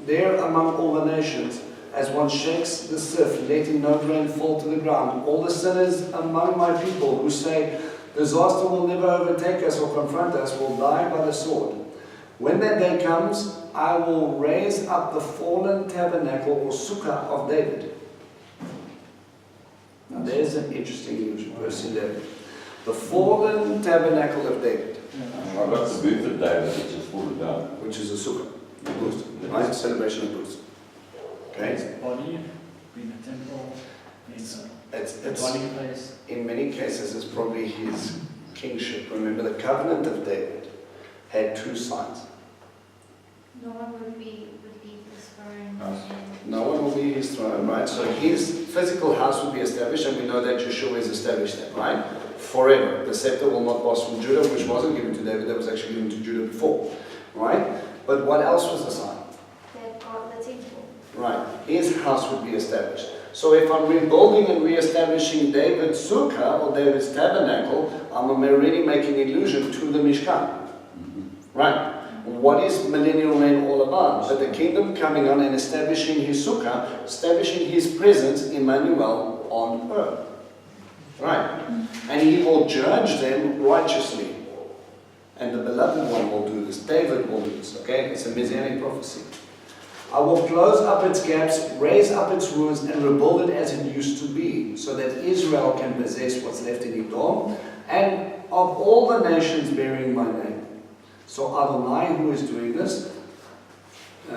Speaker 1: there among all the nations, as one shakes the sieve, letting no grain fall to the ground. All the sinners among my people who say, disaster will never overtake us or confront us, will die by the sword. When that day comes, I will raise up the fallen tabernacle or sukkah of David. Now there's an interesting English verse in there. The fallen tabernacle of David.
Speaker 2: I've got the booth of David, which is fallen down.
Speaker 1: Which is a sukkah. Right? Celebration of booths. Okay?
Speaker 3: His body, being a temple, his
Speaker 1: It's
Speaker 3: dwelling place.
Speaker 1: in many cases, it's probably his kingship. Remember, the covenant of David had two sides.
Speaker 6: No one would leave his throne.
Speaker 1: No one will be his throne, right? So his physical house will be established, and we know that Yeshua has established that, right? Forever. The scepter will not pass from Judah, which wasn't given to David, that was actually given to Judah before, right? But what else was the sign?
Speaker 6: That God, the temple.
Speaker 1: Right. His house would be established. So if I'm rebuilding and re-establishing David's sukkah or David's tabernacle, I'm already making allusion to the Mishkan. Right. What is Millennial Reign all about? But the kingdom coming on and establishing his sukkah, establishing his presence, Emmanuel, on earth. Right. And he will judge them righteously. And the beloved one will do this. David will do this. Okay? It's a messianic prophecy. I will close up its gaps, raise up its ruins, and rebuild it as it used to be, so that Israel can possess what's left in Edom, and of all the nations bearing my name. So Adonai, who is doing this,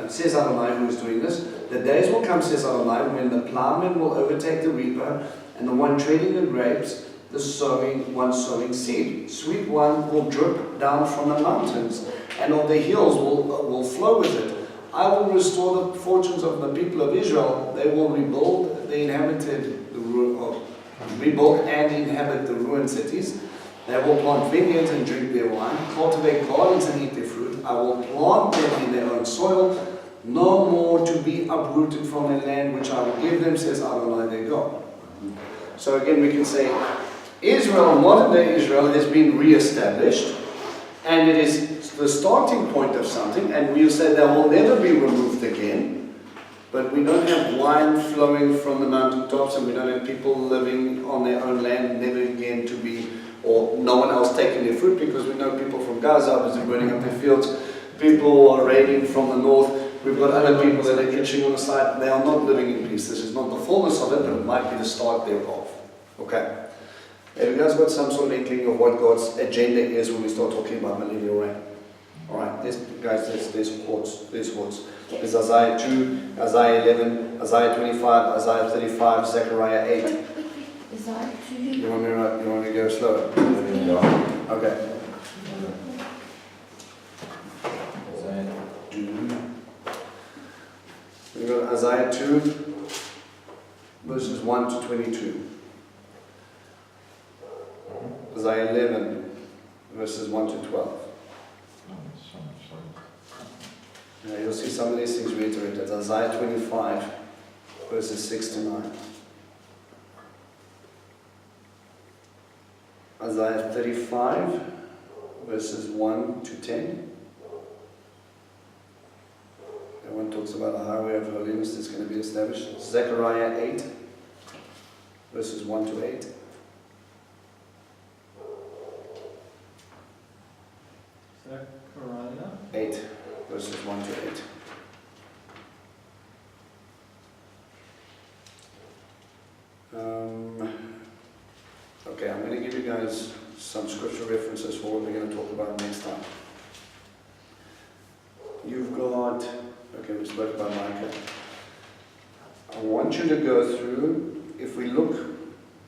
Speaker 1: says Adonai, who is doing this, the days will come, says Adonai, when the plowman will overtake the reaper, and the one treading the grapes, one sowing seed. Sweet wine will drip down from the mountains, and all the hills will flow with it. I will restore the fortunes of the people of Israel. They will rebuild rebuild and inhabit the ruined cities. They will plant vineyards and drink their wine, cultivate gardens and eat their fruit. I will plant them in their own soil, no more to be uprooted from the land which I will give them, says Adonai their God. So again we can say, Israel, modern day Israel, has been re-established, and it is the starting point of something, and we'll say that will never be removed again, but we don't have wine flowing from the mountaintops, and we don't have people living on their own land, never again to be, or no one else taking their fruit, because we know people from Gaza are burning up their fields, people are raiding from the north, we've got other people that are itching on the side, they are not living in peace. This is not the fullness of it, but it might be the start thereof. Okay. Have you guys got some sort of inkling of what God's agenda is when we start talking about millennial reign? Alright, there's quotes. There's Isaiah 2, Isaiah 11, Isaiah 25, Isaiah 35, Zechariah 8.
Speaker 8: Isaiah 2.
Speaker 1: You want me to go slower? Okay.
Speaker 5: Isaiah 2.
Speaker 1: We've got Isaiah 2, verses 1 to 22. Isaiah 11, verses 1 to 12. You'll see some of these things reiterated. Isaiah 25, verses 6 to 9. Isaiah 35, verses 1 to 10. That one talks about a highway of holiness that's going to be established. Zechariah 8, verses 1 to 8.
Speaker 3: Zechariah
Speaker 1: 8, verses 1 to 8. has some scriptural references for what we're going to talk about next time. You've got, okay, we spoke about Micah. I want you to go through, if we look,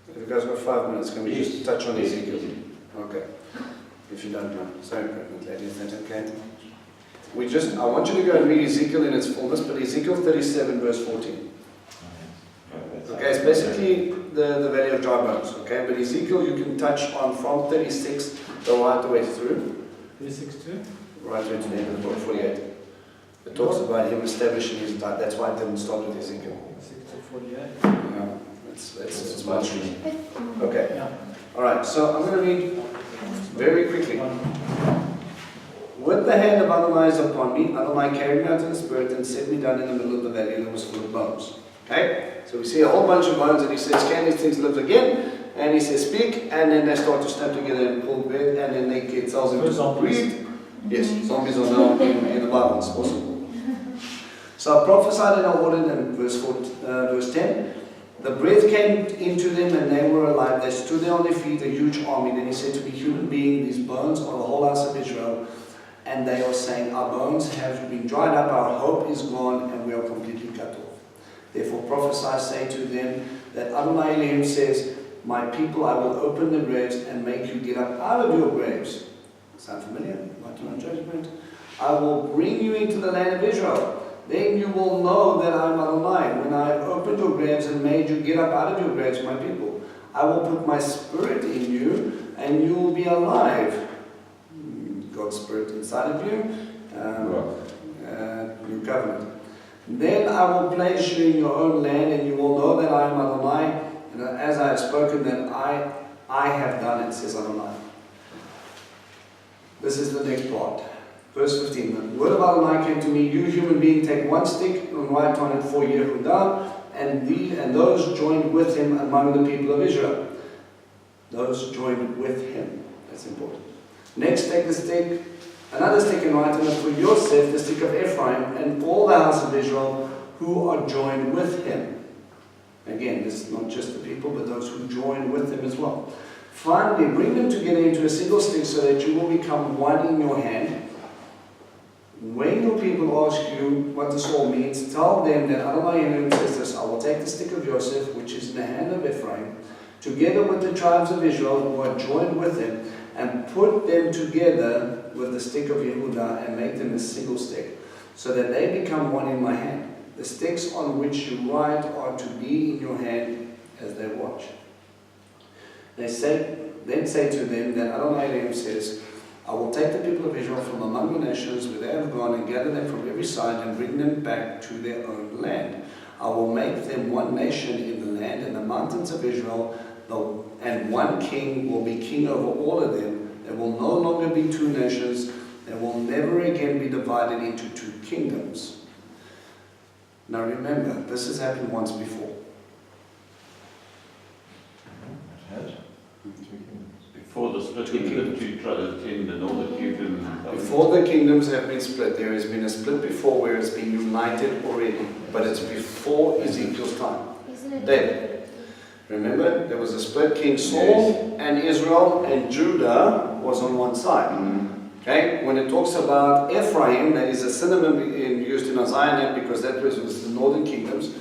Speaker 1: if you guys got 5 minutes, can we just touch on Ezekiel? Okay. If you don't know. Sorry, pregnant lady, is that okay? I want you to go and read Ezekiel in its fullness, but Ezekiel 37 verse 14. Okay, it's basically the valley of dry bones, okay? But Ezekiel you can touch on from 36 go right the way through.
Speaker 3: 36 too?
Speaker 1: Right through to the end of the book, 48. It talks about him establishing his diet. That's why I didn't start with Ezekiel.
Speaker 3: 36 to 48.
Speaker 1: Yeah, it's much. Okay.
Speaker 3: Yeah.
Speaker 1: Alright, so I'm going to read very quickly. With the hand of Adonai upon me, Adonai carried me out in the spirit and set me down in the middle of the valley, and it was full of bones. Okay? So we see a whole bunch of bones, and he says, can these things live again? And he says, speak, and then they start to snap together and pull breath, and then they get tells them to breathe. Yes, zombies are now in the Bible. It's awesome. So I prophesied and I ordered in verse 10. The breath came into them and they were alive. They stood there on their feet, a huge army. Then he said to me, human being, these bones are the whole house of Israel. And they are saying, our bones have been dried up, our hope is gone, and we are completely cut off. Therefore prophesy, say to them that Adonai Elohim says, my people, I will open the graves and make you get up out of your graves. Sound familiar? Judgment. I will bring you into the land of Israel. Then you will know that I am Adonai, when I have opened your graves and made you get up out of your graves, my people. I will put my spirit in you, and you will be alive. God's spirit inside of you. New covenant. Then I will place you in your own land, and you will know that I am Adonai. And as I have spoken, then I have done it, says Adonai. This is the next part. Verse 15. The word of Adonai came to me, you human being, take one stick and write on it for Yehudah, and those joined with him among the people of Israel. Those joined with him. That's important. Next, take the stick, another stick, and write on it for Yosef, the stick of Ephraim, and all the house of Israel who are joined with him. Again, this is not just the people, but those who join with him as well. Finally, bring them together into a single stick so that you will become one in your hand. When your people ask you what this all means, tell them that Adonai Elohim says this, I will take the stick of Yosef, which is in the hand of Ephraim, together with the tribes of Israel who are joined with him, and put them together with the stick of Yehudah and make them a single stick, so that they become one in my hand. The sticks on which you write are to be in your hand as they watch. Then say to them that Adonai Elohim says, I will take the people of Israel from among the nations where they have gone and gather them from every side and bring them back to their own land. I will make them one nation in the land and the mountains of Israel, and one king will be king over all of them. There will no longer be two nations. They will never again be divided into two kingdoms. Now remember, this has happened once before.
Speaker 2: Before the splitting of the the northern kingdom.
Speaker 1: Before the kingdoms have been split, there has been a split before where it's been united already. But it's before Ezekiel's time. David. Remember, there was a split, King Saul and Israel, and Judah was on one side. Okay, when it talks about Ephraim, that is a synonym used in Isaiah because that was the northern kingdoms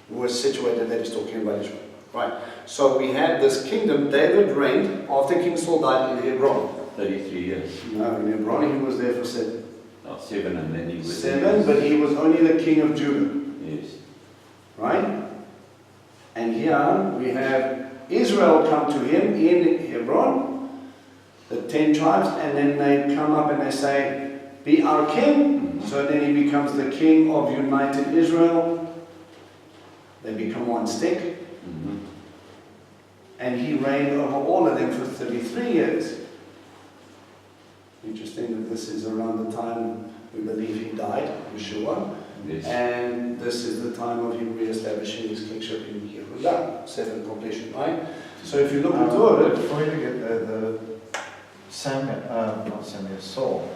Speaker 1: was situated, that is talking about Israel. Right, so we had this kingdom. David reigned after King Saul died in Hebron.
Speaker 2: 33 years.
Speaker 1: No, in Hebron he was there for 7.
Speaker 2: Oh, 7, and then he was
Speaker 1: 7, but he was only the king of Judah.
Speaker 2: Yes.
Speaker 1: Right? And here we have Israel come to him in Hebron, the 10 tribes, and then they come up and they say, be our king. So then he becomes the king of united Israel. They become one stick. And he reigned over all of them for 33 years. Interesting that this is around the time we believe he died, Yeshua.
Speaker 2: Yes.
Speaker 1: And this is the time of him re-establishing his kingship in Yehudah, 7 completion, right? So if you look into it...
Speaker 4: Before you get the Saul,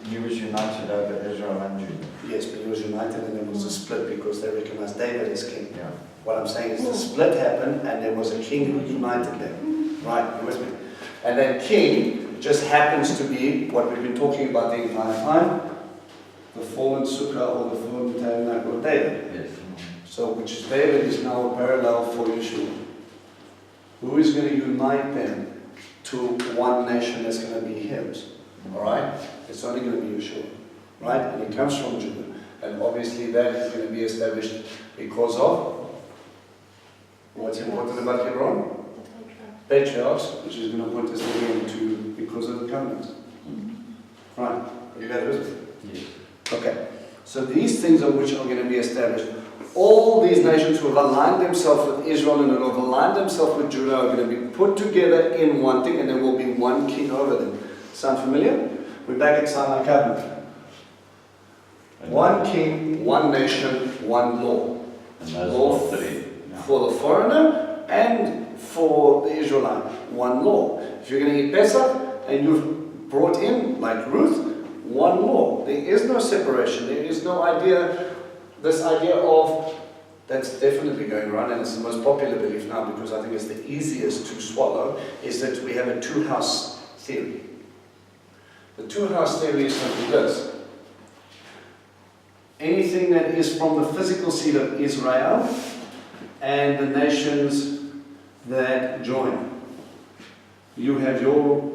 Speaker 4: he was united over Israel and Judah.
Speaker 1: Yes, but he was united and there was a split because they recognized David as king.
Speaker 4: Yeah.
Speaker 1: What I'm saying is the split happened and there was a king who united them. Right, you with me? And that king just happens to be what we've been talking about the entire time, the fallen sukkah or the fallen tabernacle of David.
Speaker 2: Yes.
Speaker 1: So, which is David is now a parallel for Yeshua. Who is going to unite them to one nation that's going to be his? Alright? It's only going to be Yeshua. Right? And he comes from Judah. And obviously that is going to be established because of what's important about Hebron? Patriarchs, which is going to put us again to because of the covenant. Right? Are you guys with me?
Speaker 2: Yes.
Speaker 1: Okay. So these things are which are going to be established. All these nations who have aligned themselves with Israel and who have aligned themselves with Judah are going to be put together in one thing, and there will be one king over them. Sound familiar? We're back at Sinai Covenant. One king, one nation, one law.
Speaker 2: And those
Speaker 1: Law
Speaker 2: are three.
Speaker 1: for the foreigner and for the Israelite. One law. If you're going to eat Pesach and you've brought in, like Ruth, one law. There is no separation. There is no idea, this idea of, that's definitely going around, and it's the most popular belief now because I think it's the easiest to swallow, is that we have a two-house theory. The two-house theory is simply this. Anything that is from the physical seed of Israel and the nations that join. You have your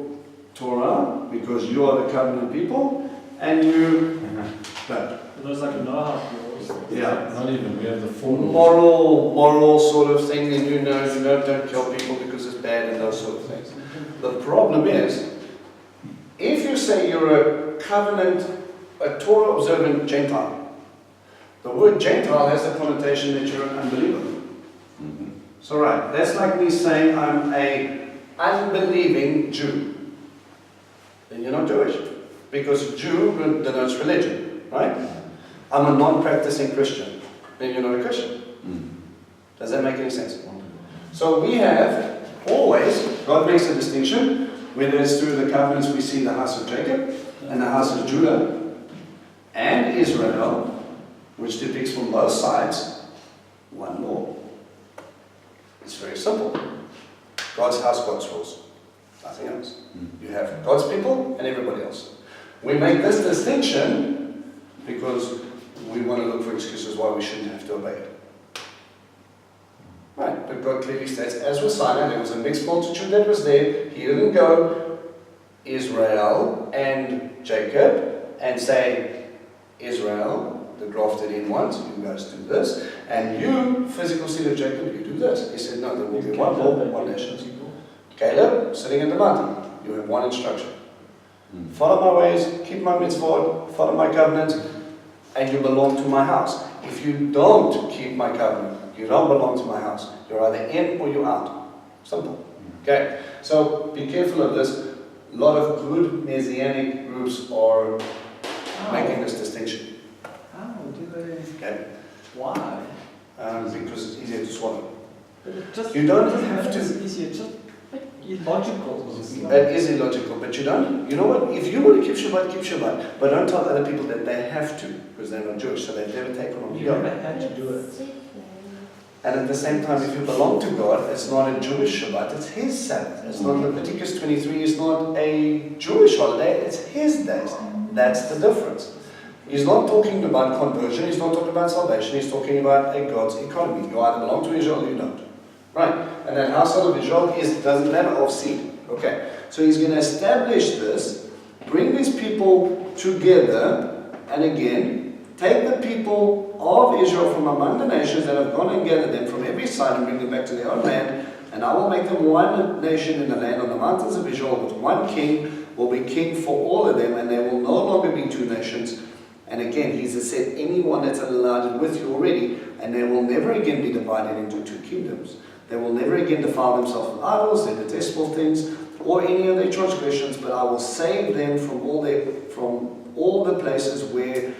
Speaker 1: Torah because you are the covenant people, and you don't.
Speaker 3: Those like Noah laws.
Speaker 1: Yeah.
Speaker 5: Not even, we have the four laws.
Speaker 1: Moral sort of thing, and you know, don't kill people because it's bad and those sort of things. The problem is, if you say you're a covenant, a Torah observant Gentile, the word Gentile has the connotation that you're an unbeliever.
Speaker 2: Mm-hmm.
Speaker 1: So right, that's like me saying I'm a unbelieving Jew. Then you're not Jewish. Because Jew denotes religion, right? I'm a non-practicing Christian. Then you're not a Christian. Does that make any sense? So we have always, God makes a distinction, whether it's through the covenants we see the house of Jacob and the house of Judah and Israel, which depicts from both sides one law. It's very simple. God's house, God's rules. Nothing else. You have God's people and everybody else. We make this distinction because we want to look for excuses why we shouldn't have to obey it. Right, but God clearly states, as with Sinai, there was a mixed multitude that was there. He didn't go Israel and Jacob and say, Israel, the grafted in ones, you guys do this, and you, physical seed of Jacob, you do this. He said, no, there will be one law, one nation. Caleb, sitting at the mountain, you have one instruction. Follow my ways, keep my mitzvot, follow my covenant, and you belong to my house. If you don't keep my covenant, you don't belong to my house. You're either in or you're out. Simple. Okay, so be careful of this. A lot of good Messianic groups are making this distinction.
Speaker 3: How do they?
Speaker 1: Okay,
Speaker 3: Why?
Speaker 1: because it's easier to swallow.
Speaker 3: But it just,
Speaker 1: You don't have to.
Speaker 3: It's easier, just illogical.
Speaker 1: That is illogical, but you don't. You know what? If you want to keep Shabbat, but don't tell other people that they have to, because they're not Jewish, so they've never taken on
Speaker 3: You
Speaker 1: God.
Speaker 3: never had to do it.
Speaker 1: And at the same time, if you belong to God, it's not a Jewish Shabbat, it's His Sabbath. It's not Leviticus 23, it's not a Jewish holiday, it's His days. That's the difference. He's not talking about conversion, he's not talking about salvation, he's talking about a God's economy. You either belong to Israel or you don't. Right? And that household of Israel doesn't matter of seed. Okay. So he's going to establish this, bring these people together, and again, take the people of Israel from among the nations that have gone and gathered them from every side and bring them back to their own land, and I will make them one nation in the land on the mountains of Israel, with one king, will be king for all of them, and there will no longer be two nations. And again, he's said, anyone that's allowed with you already, and they will never again be divided into two kingdoms. They will never again defile themselves with idols, their detestable things, or any of their transgressions, but I will save them from all the places where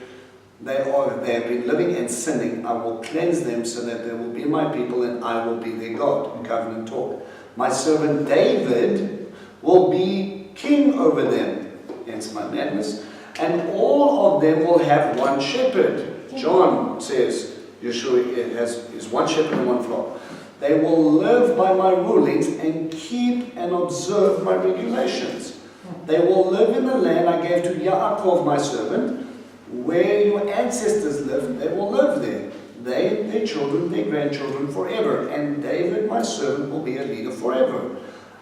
Speaker 1: they have been living and sinning. I will cleanse them so that they will be my people and I will be their God. Covenant talk. My servant David will be king over them. Hence my madness. And all of them will have one shepherd. John says, Yeshua is one shepherd and one flock. They will live by my rulings and keep and observe my regulations. They will live in the land I gave to Yaakov my servant. Where your ancestors lived, they will live there. They, their children, their grandchildren forever. And David my servant will be a leader forever.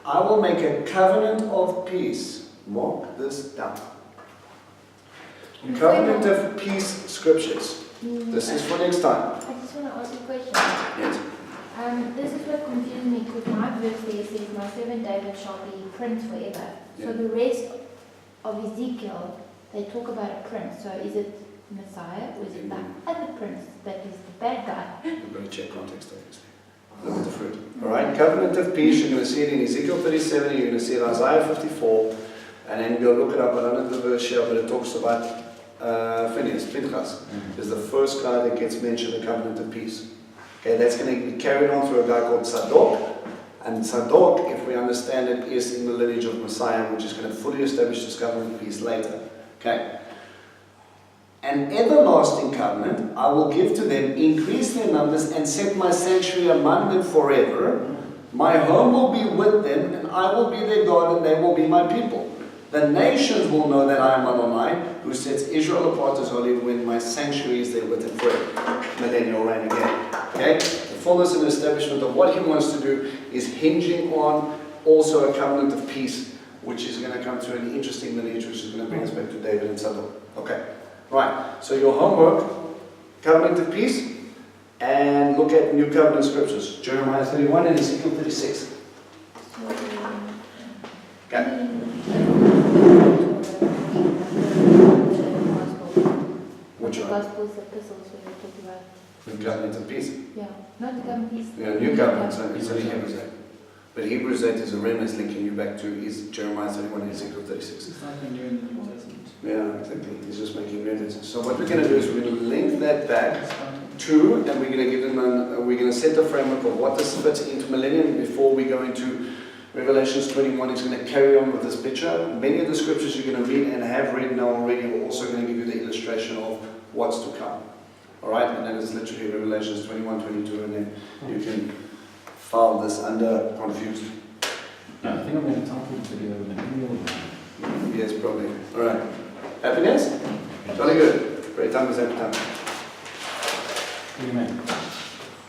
Speaker 1: I will make a covenant of peace. Mark this down. Covenant of peace scriptures. This is for next time.
Speaker 8: I just want to ask a question.
Speaker 1: Yes.
Speaker 8: This is what confuses me, because my verse there says, my servant David shall be prince forever.
Speaker 1: Yeah.
Speaker 8: So the rest of Ezekiel, they talk about a prince. So is it Messiah, or is it the other prince that is the bad guy?
Speaker 1: You've got to check context, obviously. Look at the fruit. Alright, covenant of peace, you're going to see it in Ezekiel 37, you're going to see it in Isaiah 54, and then you'll look it up. I don't know the verse here, but it talks about Pinchas is the first guy that gets mentioned in the covenant of peace. Okay, that's going to be carried on through a guy called Zadok, and Zadok, if we understand it, is in the lineage of Messiah, which is going to fully establish this covenant of peace later. Okay. An everlasting covenant I will give to them, increase their numbers, and set my sanctuary among them forever. My home will be with them, and I will be their God, and they will be my people. The nations will know that I am Adonai, who sets Israel apart as holy, when my sanctuary is there with them forever. Millennial Reign again. Okay? The fullness and establishment of what he wants to do is hinging on also a covenant of peace, which is going to come through an interesting lineage, which is going to bring us back to David and Zadok. Okay. Right. So your homework, covenant of peace, and look at New Covenant scriptures. Jeremiah 31 and Ezekiel 36. Okay. Which
Speaker 8: The
Speaker 1: one?
Speaker 8: Gospels, epistles, where we talk about.
Speaker 1: New Covenant of peace.
Speaker 8: Yeah, not the covenant peace.
Speaker 1: Yeah, New Covenant, so it's only Hebrews 8. But Hebrews 8 is a remnant linking you back to is Jeremiah 31 and Ezekiel 36.
Speaker 3: It's nothing new in the New Testament.
Speaker 1: Yeah, exactly. He's just making references. So what we're going to do is we're going to link that back
Speaker 3: It's nothing.
Speaker 1: to, and we're going to give them we're going to set the framework of what this fits into millennium before we go into Revelations 21. Is going to carry on with this picture. Many of the scriptures you're going to read and have read now already are also going to give you the illustration of what's to come. Alright, and that is literally Revelations 21, 22, and then you can file this under confused.
Speaker 5: Yeah, I think I'm going to title the video Millennial Reign.
Speaker 1: Yes, probably. Alright. Happiness? Jolly good. Great time is every time.
Speaker 5: What do you mean?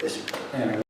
Speaker 1: Yes.
Speaker 5: Anyway.